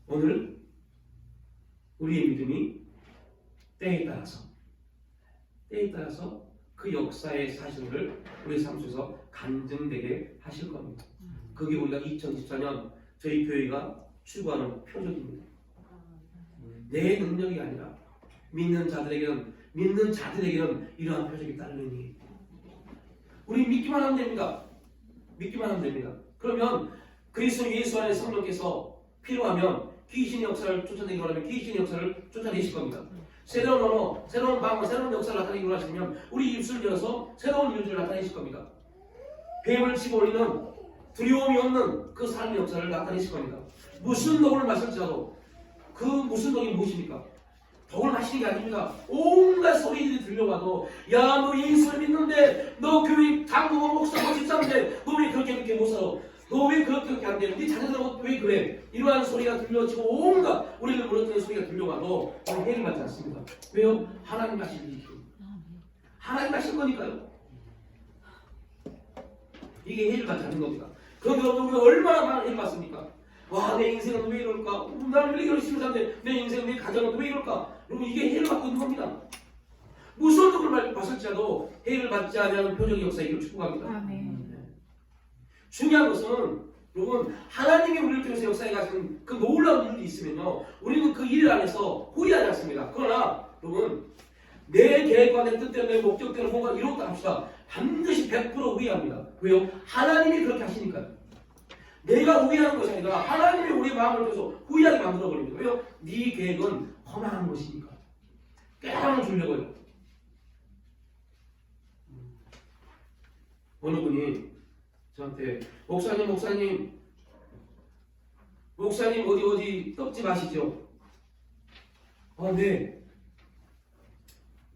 오늘 우리의 믿음이 때에 따라서 그 역사의 사실을 우리 삶 속에서 간증되게 하실 겁니다. 그게 우리가 2014년 저희 교회가 추구하는 표적입니다. 내 능력이 아니라 믿는 자들에게는 이러한 표적이 따르니 우리 믿기만 하면 됩니다. 그러면 그리스도 예수 안에 성령께서 필요하면 귀신의 역사를 쫓아내기 원하면 귀신의 역사를 쫓아내실 겁니다. 새로운 언어, 새로운 방언, 새로운 역사를 나타내기 원하시면 우리 입술을 열어서 새로운 이유를 나타내실 겁니다. 뱀을 집어올리는 두려움이 없는 그 삶의 역사를 나타내실 겁니다. 무슨 독을 마실지라도 그 무슨 독이 무엇입니까? 독을 마시는 게 아닙니다. 온갖 소리들이 들려와도 야 너 예수를 믿는데 너 교회 장로고 목사고 집사인데 너 왜 그렇게 못 살아? 너 왜 그렇게 안 돼? 네 자녀들은 왜 그래? 이러한 소리가 들려지고 온갖 우리를 물어뜯는 소리가 들려와도 우리 해를 받지 않습니다. 왜요? 하나님 하신 일이죠. 하나님 하신 거니까요. 이게 해를 받지 않는 겁니다. 그런데 우리가 얼마나 많은 해를 받습니까? 와, 내 인생은 왜 이럴까? 나는 왜 이렇게 심사한데 내 인생, 내 가정은 왜 이럴까? 여러분 이게 해를 받고 있는 겁니다. 무슨 독을 마실지라도 해를 받지 않는 표적의 역사이기를 축복합니다. 중요한 것은 여러분 하나님이 우리를 통해서 역사에 가신 그 놀라운 일이 있으면요 우리는 그 일 안에서 후회하지 않습니다. 그러나 여러분 내 계획과 내 뜻대로 내 목적대로 뭔가 이뤘다 합시다. 반드시 100% 후회합니다. 왜요? 하나님이 그렇게 하시니까요. 내가 후회하는 것이 아니라 하나님이 우리 마음을 통해서 후회하게 만들어버립니다. 왜요? 네 계획은 험한 것이니까. 깨달음을 주려고요. 어느 분이 저한테 목사님 어디 떡집 아시죠? 네.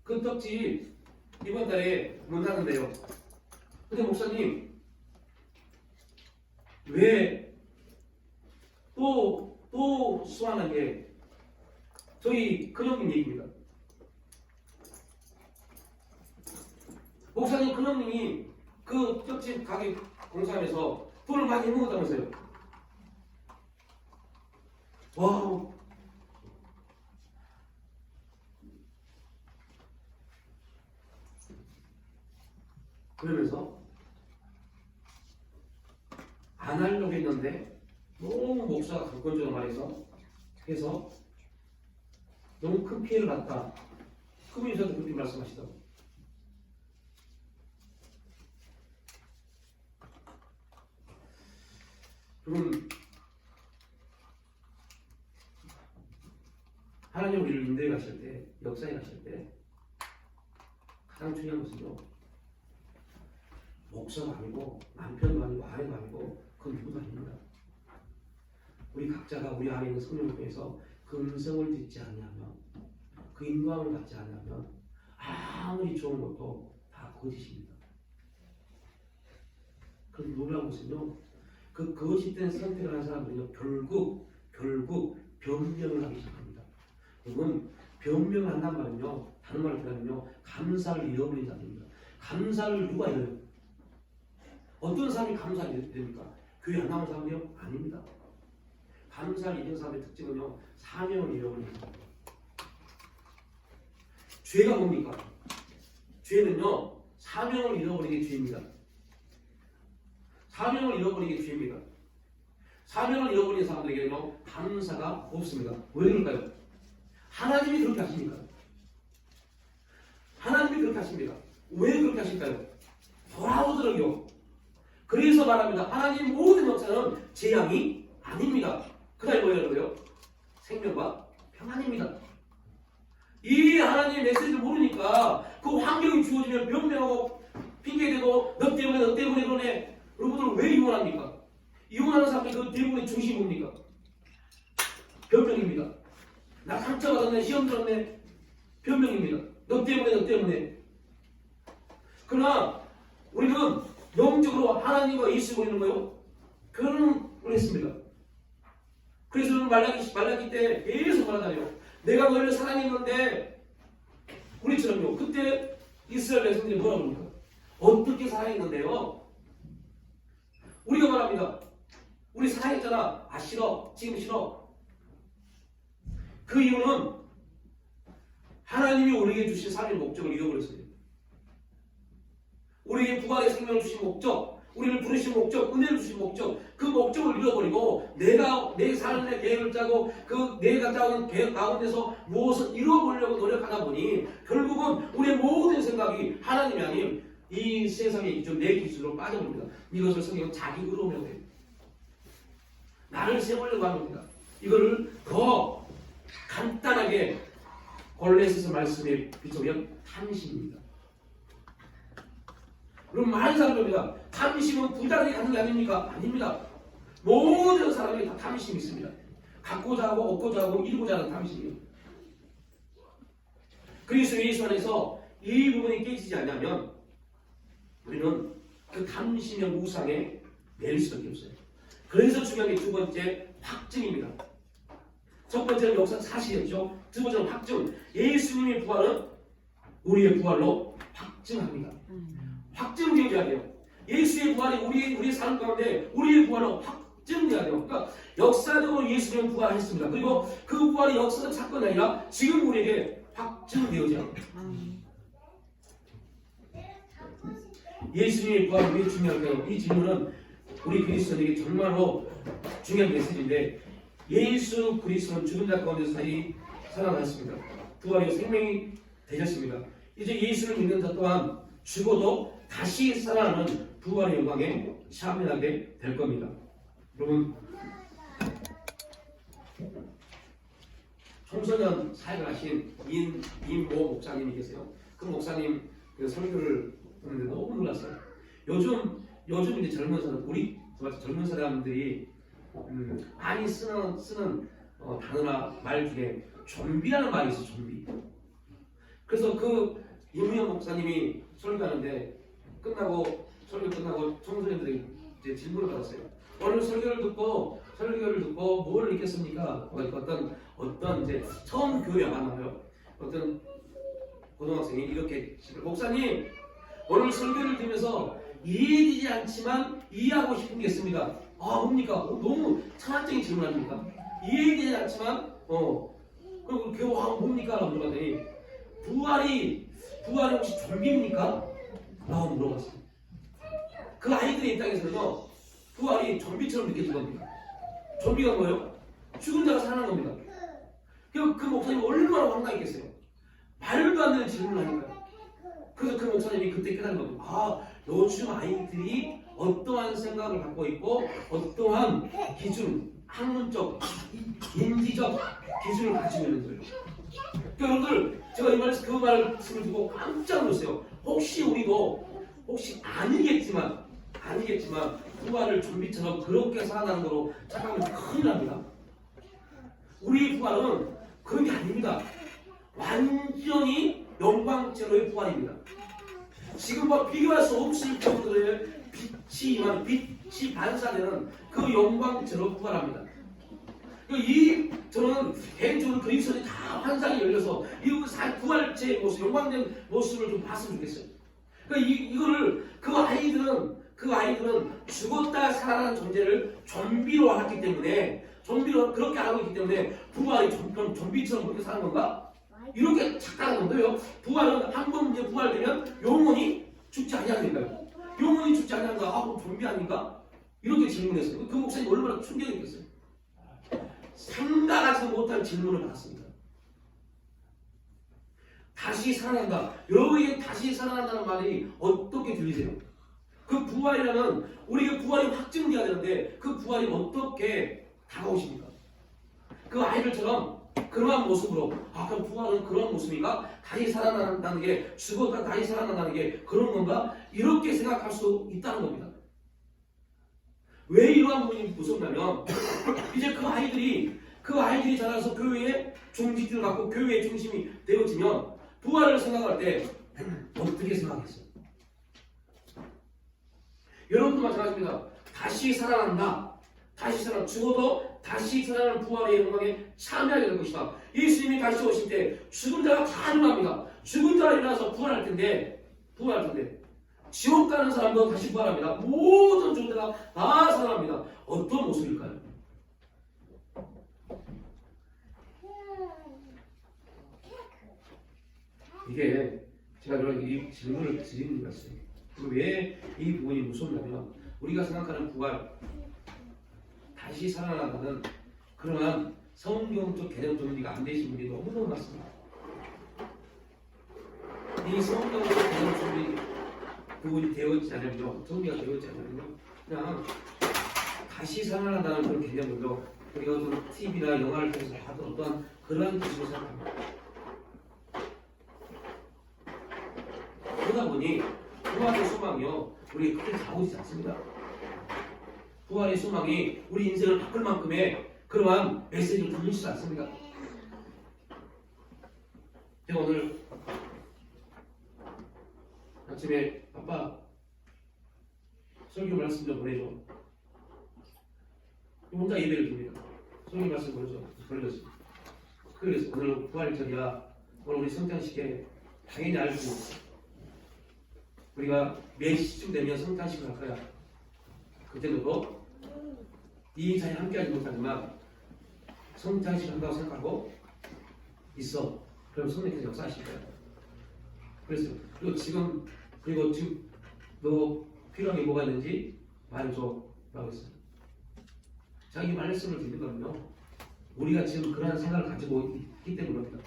그 떡집 이번 달에 문 닫는데요. 근데 목사님 왜 또 수완한 게 저희 큰형님 얘기입니다. 목사님 큰형님이 그 떡집 가게 공사하면서 돈을 많이 먹었다면서요. 와우. 그러면서 안 하려고 했는데 너무 목사가 강권적으로 말해서 해서 너무 큰 피해를 봤다. 그분이서도 그렇게 말씀하시더라고요. 여러분, 하나님 우리를 인도해 가실 때, 역사에 가실 때 가장 중요한 것은요, 목사가 아니고 남편도 아니고 아내도 아니고 그건 누구도 아닙니다. 우리 각자가 우리 안에 있는 성령을 통해서 그 음성을 듣지 않냐면, 그 인도함을 받지 않냐면 아무리 좋은 것도 다 거짓입니다. 그럼 놀라운 것은요, 그 거짓된 선택을 한 사람들은요, 결국 변명을 하기 시작합니다. 여러분, 변명을 한단 말은요, 다른 말로 표현하면요, 감사를 잃어버린 자입니다. 감사를 누가 잃어요? 어떤 사람이 감사를 됩니까? 교회 안 나온 사람이요? 아닙니다. 감사를 잃은 사람의 특징은요, 사명을 잃어버립니다. 죄가 뭡니까? 죄는요, 사명을 잃어버리는 게 죄입니다. 사명을 잃어버리는 게 죄입니다. 사명을 잃어버린 사람들에게는요, 감사가 없습니다. 왜 그럴까요? 하나님이 그렇게 하십니까? 하나님이 그렇게 하십니다. 왜 그렇게 하실까요? 돌아오더라고요. 그래서 말합니다. 하나님 모든 역사는 재앙이 아닙니다. 그 다음에 뭐예요? 그래요? 생명과 평안입니다. 이 하나님의 메시지를 모르니까 그 환경이 주어지면 변명하고 핑계대고 너 때문에 그러네. 여러분들 왜 이혼합니까? 이혼하는 사람들 그 대부분의 중심이 뭡니까? 변명입니다. 나 상처받았네, 시험 들었네. 변명입니다. 너 때문에. 그러나 우리는 영적으로 하나님과 예수 보이는 거요. 결혼을 했습니다. 그래서 말라기 때 계속 말하잖아요. 내가 너희를 사랑했는데, 우리처럼요. 그때 이스라엘 백성들이 뭐라고 합니까? 어떻게 사랑했는데요? 우리가 말합니다. 우리 사랑했잖아. 아, 싫어. 지금 싫어. 그 이유는 하나님이 우리에게 주신 삶의 목적을 잃어버렸어요. 우리에게 부활의 생명을 주신 목적, 우리를 부르신 목적, 은혜를 주신 목적, 그 목적을 잃어버리고 내 삶의 계획을 짜고 그 내가 짜온 계획 가운데서 무엇을 이뤄보려고 노력하다 보니 결국은 우리의 모든 생각이 하나님이 아닌 이 세상의 내 기술로 빠져버립니다. 이것을 성경은 자기 의로움이라고 해요. 나를 세우려고 하는 겁니다. 이거를 더 간단하게 골로새서 말씀에 비춰보면 탐심입니다. 그럼 많은 사람들입니다. 탐심은 부자들이 갖는 게 아닙니까? 아닙니다. 모든 사람이 다 탐심이 있습니다. 갖고자 하고 얻고자 하고 이루고자 하는 탐심이에요. 그리스도 예수 안에서 이 부분이 깨지지 않냐면 우리는 그 탐심의 우상에 매일 수밖에 없어요. 그래서 중요한 게 두 번째 확증입니다. 첫 번째는 역사 사실이었죠. 두 번째는 확증. 예수님의 부활은 우리의 부활로 확증합니다. 확증되어야 돼요. 예수의 부활이 우리의 삶 가운데 우리의 부활로 확증돼야 돼요. 그러니까 역사적으로 예수님은 부활했습니다. 그리고 그 부활이 역사적 사건이 아니라 지금 우리에게 확증되어져야 돼요. 예수님의 부활이 왜 중요할까요? 이 질문은 우리 그리스도인에게 정말로 중요한 메시지인데 예수 그리스도는 죽은 자 가운데서 살아났습니다. 부활이 생명이 되셨습니다. 이제 예수를 믿는 자 또한 죽어도 다시 살아나는 부활의 영광에 참여하게 될 겁니다. 여러분, 청소년 사역을 하신 임모 목사님이 계세요. 그 목사님 그 설교를 보는데 너무 놀랐어요. 요즘 이제 젊은 사람들이 많이 쓰는 단어나 말 중에 좀비라는 말이 있어요. 좀비. 그래서 그 임모 목사님이 설교하는데 설교 끝나고 청소년들이 이제 질문을 받았어요. 오늘 설교를 듣고 뭘 느꼈습니까? 어떤 이제 처음 교회 와봐요. 어떤 고등학생이 이렇게 목사님 오늘 설교를 들으면서 이해되지 않지만 이해하고 싶은 게 있습니다. 아 뭡니까? 너무 철학적인 질문 아닙니까? 이해되지 않지만 그리고 교회 뭡니까? 라고 물어봤더니 부활이 혹시 좀비입니까? 라고 물어봤어요. 그 아이들의 입장에서는요 부활이 좀비처럼 느껴진 겁니다. 좀비가 뭐예요? 죽은 자가 살아난 겁니다. 그 목사님이 얼마나 황당했겠어요. 말도 안 되는 질문을 하니까요. 그래서 그 목사님이 그때 깨달은 겁니다. 아, 요즘 아이들이 어떠한 생각을 갖고 있고 어떠한 기준, 학문적, 인지적 기준을 가지고 있는 거예요. 그러니까 여러분들 제가 그 말씀을 듣고 깜짝 놀랐어요. 혹시 우리도 혹시 아니겠지만 부활을 좀비처럼 그렇게 살아나는 거로 착각하면 큰일 납니다. 우리의 부활은 그런 게 아닙니다. 완전히 영광체로의 부활입니다. 지금 뭐 비교할 수 없을 정도의 빛이 반사되는 그 영광체로 부활합니다. 저는 개인적으로 그리스도의 다 환상이 열려서 이 부활체의 모습, 영광된 모습을 좀 봤으면 좋겠어요. 그러니까 이거를 그 아이들은 죽었다 살아나는 존재를 좀비로 알았기 때문에 좀비로 그렇게 알고 있기 때문에 부활이 좀비처럼 그렇게 사는 건가? 이렇게 착각하는 건데요. 부활은 한 번 이제 부활되면 영원히 죽지 아니하는가요? 영원히 죽지 아니하는가? 아, 그럼 좀비 아닌가? 이렇게 질문했어요. 그 목사님 얼마나 충격이었겠어요. 생각하지 못한 질문을 받았습니다. 다시 살아난다. 여러분에게 다시 살아난다는 말이 어떻게 들리세요? 그 부활이라는 우리가 부활이 확증돼야 되는데 그 부활이 어떻게 다가오십니까? 그 아이들처럼 그러한 모습으로 그럼 부활은 그런 모습인가? 다시 살아난다는 게 죽었다 다시 살아난다는 게 그런 건가? 이렇게 생각할 수 있다는 겁니다. 왜 이러한 부분이 무섭냐면 이제 그 아이들이 자라서 교회의 중심을 갖고 교회의 중심이 되어지면 부활을 생각할 때 어떻게 생각했어요? 여러분도 마찬가지입니다. 다시 살아난다. 죽어도 다시 살아나는 부활의 영광에 참여하게 될 것이다. 예수님이 다시 오실 때 죽은 자가 다 일어납니다. 죽은 자가 일어나서 부활할 텐데 지옥 가는 사람도 다시 부활합니다. 모든 죽은 자가 다 살아납니다. 어떤 모습일까요? 이게 제가 이 질문을 드리는 것이에요. 왜 이 부분이 무섭냐면 우리가 생각하는 부활, 다시 살아나가는 그러한 성경적 개념 정리가 안 되신 분이 너무너무 많습니다. 이 성경적 개념 정리 부분이 되어있지 않으면요, 정리가 되어있지 않으면요, 그냥 다시 살아난다는 그런 개념으로 우리가 어떤 TV나 영화를 통해서 봤던 어떠한 그러한 기술을 생각합니다. 그러다 보니 부활의 소망이요, 우리 크게 다오지 않습니다. 부활의 소망이 우리 인생을 바꿀 만큼의 그러한 메시지를 들리지 않습니다. 제가 오늘 아침에 아빠 설교 말씀 좀 보내줘. 혼자 예배를 드립니다. 설교 말씀 보내줬어요. 그래서 오늘 부활절이야. 오늘 우리 성탄식에 당연히 알고 우리가 몇 시쯤 되면 성탄식을 할 거야. 그때도 이 자리에 함께하지 못하지만 성탄식 한다고 생각하고 있어. 그럼 성령께서 역사하실 거야. 그래서 그리고 지금 너 필요한 게 뭐가 있는지 말해줘 라고 했어요. 자기 말씀을 듣는 거는요, 우리가 지금 그러한 생각을 가지고 있기 때문입니다.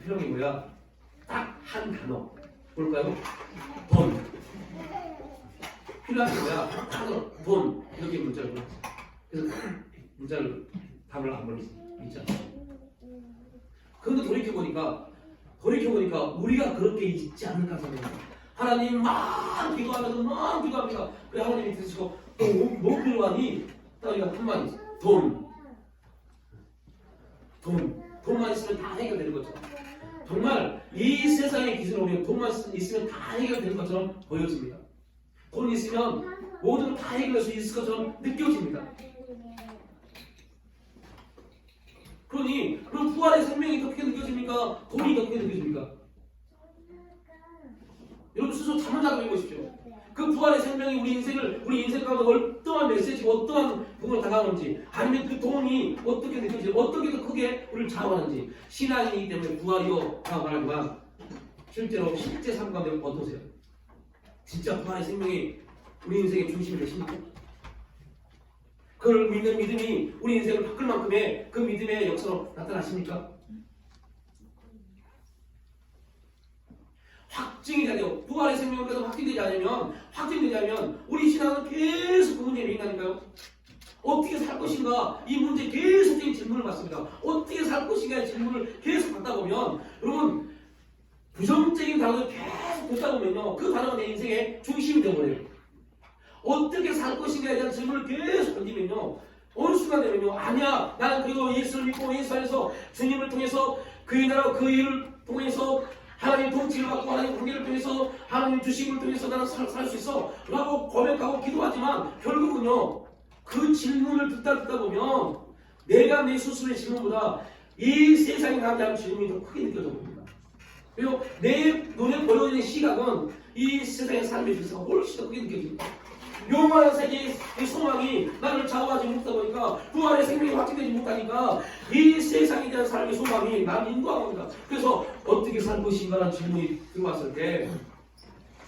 필요한 게 뭐야? 딱 한 단어 볼까요? 돈. 필요한 게 뭐야? 단어, 돈. 이렇게 문자를 보냈어요. 그래서 문자를 답을 안 보냈어요. 있잖아. 그런데 돌이켜보니까 우리가 그렇게 있지 않을까 생각합니다. 하나님 막 기도합니다. 그래 하나님이 들으시고 뭐 필요하니? 따위가 한마디 있어요. 돈만 있으면 다 해결되는 것처럼, 정말 이 세상의 기준으로 우리가 돈만 있으면 다 해결되는 것처럼 보여집니다. 돈 있으면 모든 걸 다 해결할 수 있을 것처럼 느껴집니다. 그럼 부활의 생명이 어떻게 느껴집니까? 돈이 어떻게 느껴집니까? 여러분 스스로 잠을 자고 해보십시오. 그 부활의 생명이 우리 인생 가운데 어떠한 메시지, 어떠한 부분을 다가오는지, 아니면 그 돈이 어떻게 느껴지지, 어떻게 더 크게 우리를 좌우하는지. 신앙이기 때문에 부활이요 라고 말하지만 실제 삶 가운데 어떠세요? 진짜 부활의 생명이 우리 인생의 중심이 되십니까? 그걸 믿는 믿음이 우리 인생을 바꿀 만큼의 그 믿음의 역사로 나타나십니까? 확증이 되죠. 부활의 생명에서 확증되지 않으면 우리 신앙은 계속 그 문제에 있다니까요. 어떻게 살 것인가 이 문제 계속적인 질문을 받습니다. 어떻게 살 것인가 의 질문을 계속 받다 보면 여러분 부정적인 단어를 계속 듣다 보면요 그 단어가 내 인생의 중심이 되어버려요. 어떻게 살 것인가에 대한 질문을 계속 던지면요 어느 순간 되면요 아니야 나는 그리고 예수를 믿고 예수 안에서 주님을 통해서 그의 나라 그 일을 통해서 하나님 통치를 받고 하나님 관계를 통해서 하나님 주심을 통해서 나는 살 수 있어 라고 고백하고 기도하지만 결국은요 그 질문을 듣다 보면 내가 내 스스로의 질문보다 이 세상에 나한테 하는 질문이 더 크게 느껴져 봅니다. 그리고 내 눈에 보여지는 시각은 이 세상의 삶에 있어서 훨씬 더 크게 느껴집니다. 영원한 세계의 소망이 나를 좌우하지 못하다 보니까 부활의 생명이 확증되지 못하니까 이 세상에 대한 삶의 소망이 나를 인도하고 있다. 그래서 어떻게 살 것인가라는 질문이 들어왔을 때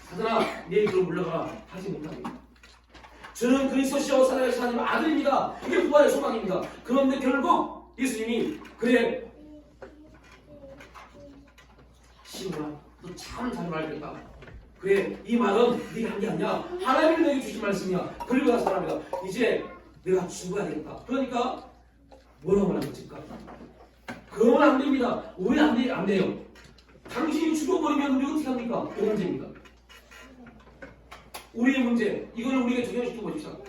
사단아 내 입으로 물러가라 하지 못합니다. 저는 그리스도시여 살아계신 하나님의 아들입니다. 이게 부활의 소망입니다. 그런데 결국 예수님이 그래 시므라 너 참 잘 말했다. 그래 이 말은 네가 한 게 아니야. 하나님이 내게 주신 말씀이야. 그리고 나서 말합니다. 이제 내가 죽어야 되겠다. 그러니까 뭐라고 말하는 것일까? 그러면 안 됩니다. 왜 안 돼요? 당신이 죽어버리면 우리 어떻게 합니까? 그 문제입니다. 우리의 문제 이거는 우리가 적용시켜 보십시오.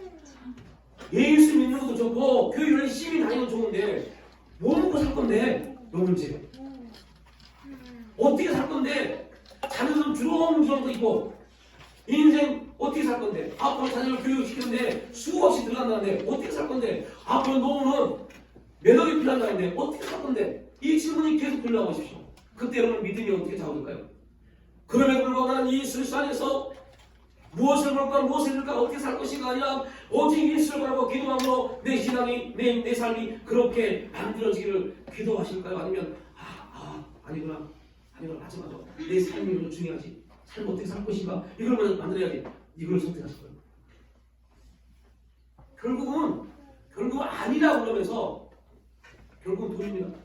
예수 믿는 것도 좋고 교회 열심히 다니는 건 좋은데 뭐 먹고 살 건데? 요 문제. 어떻게 살 건데? 자녀들은 주렁주렁 있고 인생 어떻게 살 건데? 앞으로 자녀를 교육시키는데 수없이 들어간다는데 어떻게 살 건데? 앞으로 노후는 몇 억이 필요한다는데 어떻게 살 건데? 이 질문이 계속 들려오십시오. 그때 여러분 믿음이 어떻게 작아질까요? 그럼에도 불구하고 나는 이 예수 안에서 무엇을 볼까 무엇을 잃을까 어떻게 살 것인가 아니라 오직 예수를 바라고 기도함으로 내 신앙이 내 삶이 그렇게 만들어지기를 기도하실까요? 아니면 아니구나 맞아 내 삶이 더 중요하지 삶 어떻게 살 것인가 이걸 만들어야지 이걸 선택하실 거예요. 결국은 아니라고 그러면서 결국은 돈입니다.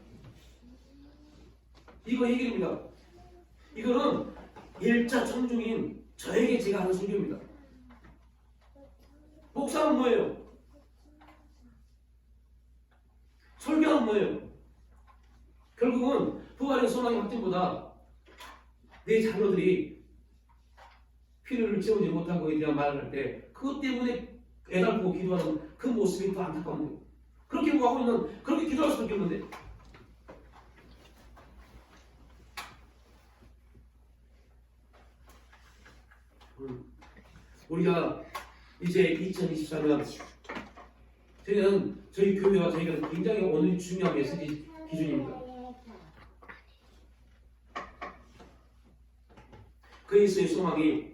이거 해결입니다. 이거는 일자 청중인 저에게 제가 하는 설교입니다. 목사는 뭐예요? 설교는 뭐예요? 결국은 부활의 소망의 확증보다 내 자녀들이 필요를 채우지 못한 것에 대한 말을 할 때 그것 때문에 애달프고 기도하는 그 모습이 더 안타까운데 그렇게 하고 있는 그렇게 기도할 수밖에 없는데 우리가 이제 2024년 저희 교회와 저희가 굉장히 오늘 중요한 메시지 기준입니다. 그리스도의 소망이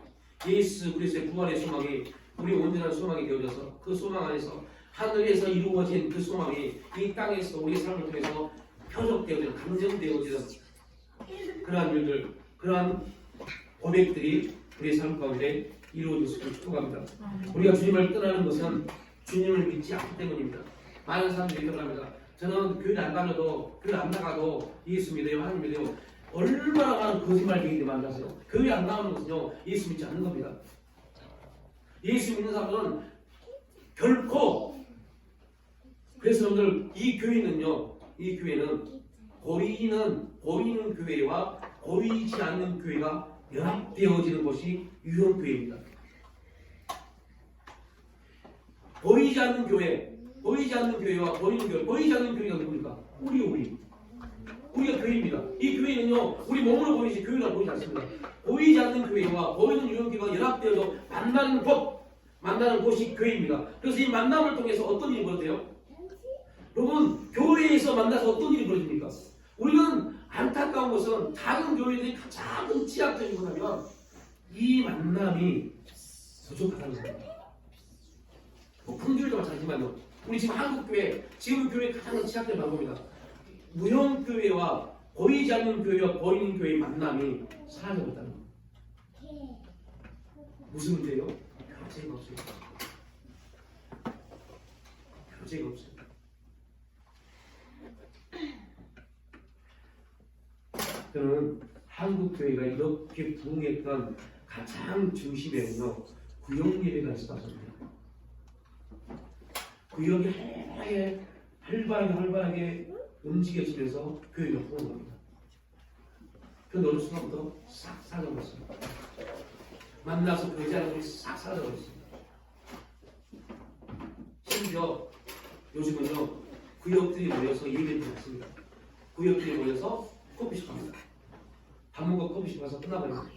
예수 그리스도의 부활의 소망이 우리 온전한 소망이 되어져서 그 소망 안에서 하늘에서 이루어진 그 소망이 이 땅에서 우리의 삶을 통해서 표적되어지는 감정되어지는 그러한 일들 그러한 고백들이 우리의 삶 가운데 이루어질 수 있도록 축복합니다. 우리가 주님을 떠나는 것은 주님을 믿지 않기 때문입니다. 많은 사람들이 떠납니다. 저는 교회 안 다녀도 교회 안 나가도 예수 믿어요 하나님 믿어요. 얼마나 많은 거짓말쟁이들이 많으세요. 교회 안 나오는 것은요 예수 믿지 않는 겁니다. 예수 믿는 사람들은 결코 그래서 여러분들 이 교회는 보이는 교회와 보이지 않는 교회가 연합되어지는 것이 유형교회입니다. 보이지 않는 교회와 보이는 교회, 보이지 않는 교회가 누굽니까? 우리가 교회입니다. 이 교회는요, 우리 몸으로 보이지 교회가 보이지 않습니다. 보이지 않는 교회와 보이는 유형교회가 연합되어서 만나는 곳이 교회입니다. 그래서 이 만남을 통해서 어떤 일이 벌어져요? 여러분, 교회에서 만나서 어떤 일이 벌어집니까? 우리는 안타까운 것은 다른 교회들이 가장 큰 취약점이 뭐냐면 이 만남이 부족하다는 겁니다. 큰 교회도 마찬가지지만요. 우리 지금 한국교회, 지금 교회 가장 큰 취약점이 겁니다. 무형교회와 보이지 않는 교회와 보이는 교회의 만남이 사라져버렸다는 겁니다. 무슨 문제예요? 교제가 없어요. 교제가 없어요. 저는 한국 교회가 이렇게 부흥했던 가장 중심에는요 구역 예배가 있었습니다. 구역이 활발하게 움직여지면서 교회가 부흥합니다. 그 노릇 순간부터 싹 사라져버렸어요. 만나서 교제하는 것이 싹 사라져버렸습니다. 심지어 요즘은요 구역들이 모여서 예배를 했습니다. 구역들이 모여서 커피숍 갑니다. 밥 먹고 커피숍 가서 끝나버립니다.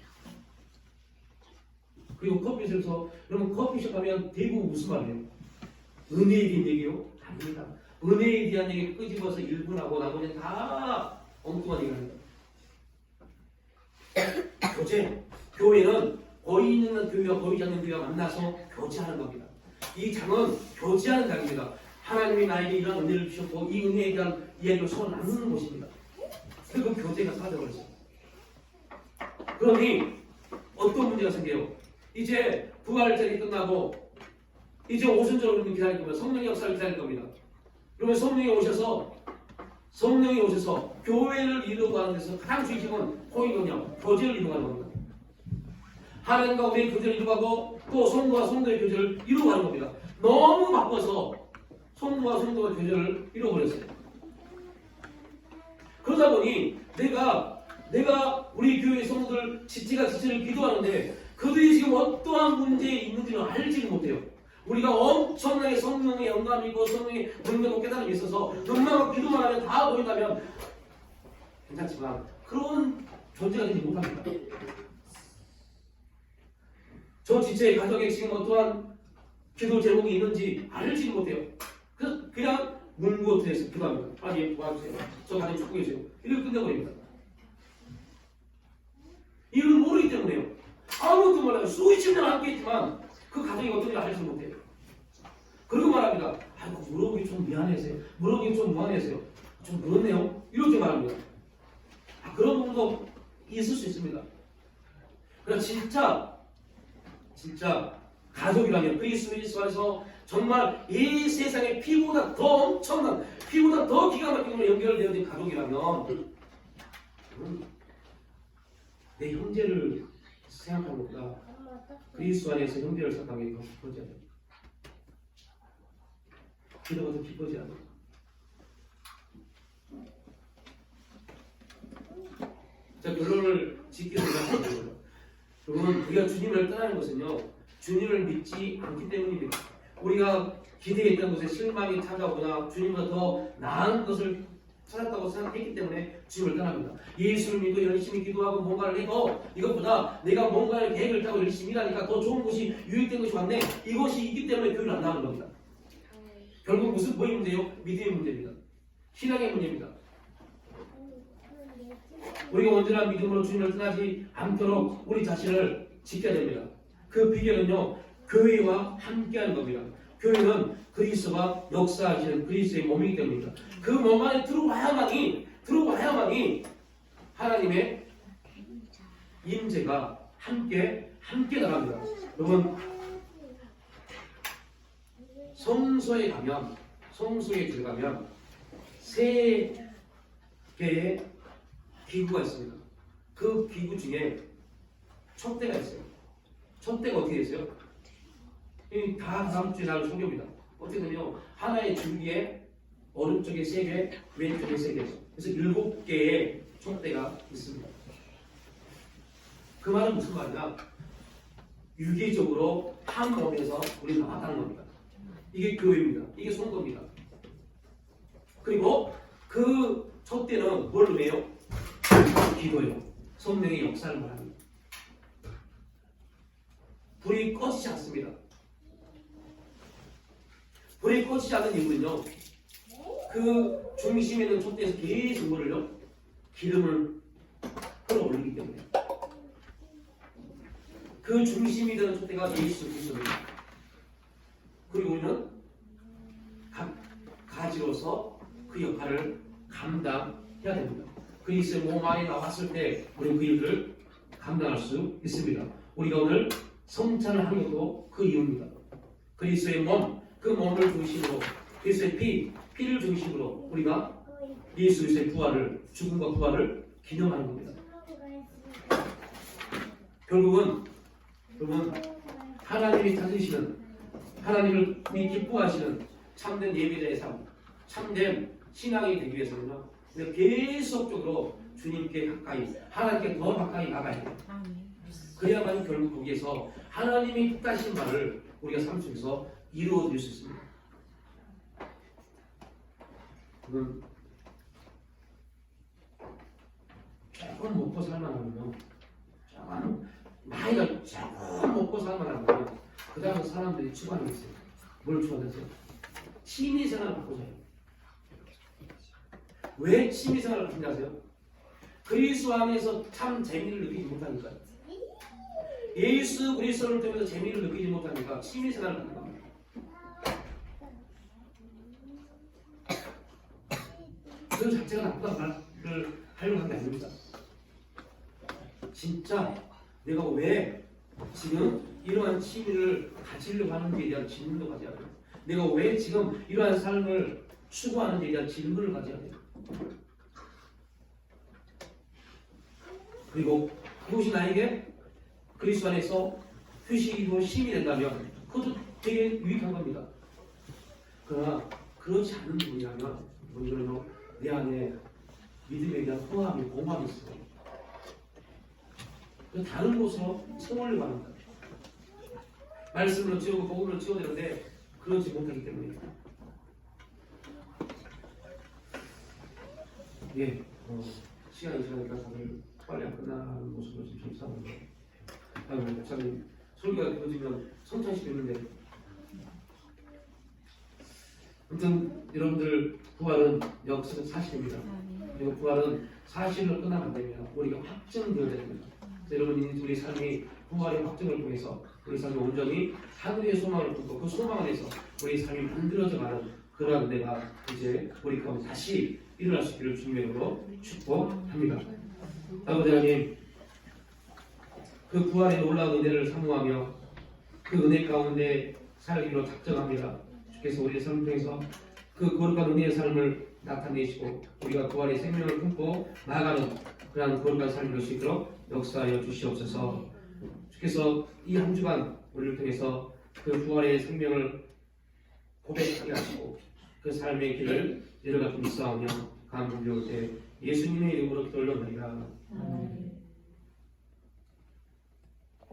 그리고 커피숍에서 여러분 커피숍 가면 대부분 무슨 말이에요? 은혜에 대한 얘기요? 아닙니다. 은혜에 대한 얘기 끄집어서 일분하고 나머지는 다 엉뚱한 얘기를 합니다. 교제, 교회는 보이 있는 교회와 보이지 않는 교회가 만나서 교제하는 겁니다. 이 장은 교제하는 장입니다. 하나님이 나에게 이런 은혜를 주셨고 이 은혜에 대한 이야기를 서로 나누는 곳입니다. 그리고 교제가 사라져버렸어요. 그러니 어떤 문제가 생겨요? 이제 부활절이 끝나고 이제 오순절을 기다릴 겁니다. 성령의 역사를 기다릴 겁니다. 그러면 성령이 오셔서 교회를 이루고 하는 데서 가장 중심은 포인트는요 교제를 이루어가는 겁니다. 하나님과 우리의 교제를 이루어가고 또 성도와 성도의 교제를 이루어가는 겁니다. 너무 바빠서 성도와 성도의 교제를 이루어버렸어요. 그러다 보니 내가 우리 교회 성도들 지체를 기도하는데 그들이 지금 어떠한 문제에 있는지는 알지를 못해요. 우리가 엄청나게 성령의 영감이 있고 성령의 능력과 깨달음이 있어서 눈망하고 기도만 하면 다 보인다면 괜찮지만 그런 존재가 되지 못합니다. 저 지체의 가정에 지금 어떠한 기도 제목이 있는지 알지 못해요. 그냥 문구어트에서 기도합니다. 빨리 도와주세요. 저 가정 축복해 주세요. 이렇게 끝내버립니다. 이유는 모르기 때문에요. 아무것도 몰라요. 수십 년 함께 있지만 그 가정이 어떤지 알지 못해요. 그리고 말합니다. 아이고 물어보기 좀 미안해서요. 물어보기 좀 무안해서요. 좀 그렇네요. 이렇게 말합니다. 그런 부분도 있을 수 있습니다. 그러나 진짜 가족이라면 그리스도 안에서 정말 이 세상에 피보다 더 엄청난 피보다 더 기가 막히게 연결되어진 가족이라면 내 형제를 생각하는 것보다 그리스도 안에서 형제를 생각하는 게 더 기뻐져야 됩니다. 기도가 더 기뻐져야 됩니다. 자, 결론을 짓기 생각합니다. 여러분, 우리가 주님을 떠나는 것은요, 주님을 믿지 않기 때문입니다. 우리가 기대했던 것에 실망이 찾아오거나 주님보다 더 나은 것을 찾았다고 생각했기 때문에 주님을 떠납니다. 예수를 믿고 열심히 기도하고 뭔가를 해도 이것보다 내가 뭔가를 계획을 짜고 열심히 일하니까 더 좋은 것이 유익된 것이 많네. 이것이 있기 때문에 교회를 안 나가는 겁니다. 결국 뭐의 문제요? 믿음의 문제입니다. 신앙의 문제입니다. 우리가 언제나 믿음으로 주님을 떠나지 않도록 우리 자신을 지켜야 됩니다. 그 비결은요, 교회와 함께하는 겁니다. 교회는 그리스도가 역사하시는 그리스도의 몸이기 때문입니다. 그 몸 안에 들어와야만이 하나님의 임재가 함께 나갑니다. 여러분, 성소에 들어가면 세 개의 기구가 있습니다. 그 기구 중에 촛대가 있어요. 촛대가 어떻게 있어요? 다 다음 주에 나올 소개입니다. 어떻게 되냐면 하나의 줄기에 오른쪽에 3개, 왼쪽에 3개. 그래서 7개의 촛대가 있습니다. 그 말은 무슨 말이냐? 유기적으로 한 몸에서 우리가 나타나는 겁니다. 이게 교회입니다. 이게 성도입니다. 그리고 그 촛대는 뭘 의미해요? 기도요. 성령의 역사를 말합니다. 불이 꺼지지 않습니다. 불이 꺼지지 않는 이유는요, 그 중심에 있는 촛대에서 계속 뭐를요? 기름을 끌어올리기 때문에. 그 중심이 되는 촛대가 예수 그리스도입니다. 그리고 우리는 가지로서 그 역할을 감당해야 됩니다. 그리스도의 몸 안에 나왔을 때 우리는 그 일을 감당할 수 있습니다. 우리가 오늘 성찬을 하는 것도 그 이유입니다. 그리스도의 몸, 그 몸을 중심으로 그리스도의 피를 중심으로 우리가 예수 그리스도의 부활을, 죽음과 부활을 기념하는 겁니다. 결국은 하나님이 찾으시는, 하나님을 기뻐하시는 참된 예배자의 삶, 참된 신앙이 되기 위해서는요, 우리가 계속적으로 주님께 가까이, 하나님께 더 가까이 나가야 돼요. 그래야만 결국 거기에서 하나님이 뜻하신 말을 우리가 삶 속에서 이루어드릴 수 있습니다. 그건 조금 먹고 살만하면요, 조금 나이가 조금 먹고 살만하면 그 다음에 사람들이 추구하는 게 있어요. 뭘 추구하세요? 취미생활을 바꾸자. 왜 취미생활을 바꾸냐 하세요? 그리스도 안에서 참 재미를 느끼지 못하니까, 예수 그리스도를 통해서 재미를 느끼지 못하니까 취미생활을 하는 겁니다. 그 자체가 나쁘다는 말을 하려고 한 게 아닙니다. 진짜 내가 왜 지금 이러한 취미를 가지려고 하는지에 대한 질문도 가져야 돼요. 내가 왜 지금 이러한 삶을 추구하는지에 대한 질문을 가져야 돼요. 그리고 그것이 나에게 그리스도 안에서 휴식이고 쉼이 된다면 그것도 되게 유익한 겁니다. 그러나 그렇지 않은 분이라면 먼저는 내 안에 믿음에 대한 호함이, 공감이 있어요. 다른 곳으로 쳐보려고 합니다. 말씀으로 지우고 복음으로 지워내는데 그러지 못하기 때문입니다. 예, 시간이 지나니까 다들 빨리 안 끝나는 모습으로 지금 이상한데, 목사님 설교가 되어지면 성찬식 되는데, 아무튼 여러분들 부활은 역사는 사실입니다. 그리고 부활은 사실로 끝나면 안 됩니다. 우리가 확증되어야 됩니다. 여러분, 우리 삶이 부활의 확증을 통해서 우리 삶이 온전히 하늘의 소망을 품고 그 소망 안에서 우리 삶이 만들어져가는 그러한 은혜가 이제 우리 가운데 다시 일어날 수 있기를 주님의 이름으로 축복합니다. 아버지 하나님, 그 부활의 놀라운 은혜를 사모하며 그 은혜 가운데 살기로 작정합니다. 주께서 우리의 삶을 통해서 그 거룩한 은혜의 삶을 나타내시고 우리가 부활의 생명을 품고 나아가는 그러한 거룩한 삶을 볼 수 있도록 역사하여 주시옵소서. 주께서 이 한 주간 우리를 통해서 그 부활의 생명을 고백하게 하시고 그 삶의 길을 내려가고 있사오며 감사드릴 때 예수님의 이름으로 기도를 올려드리라.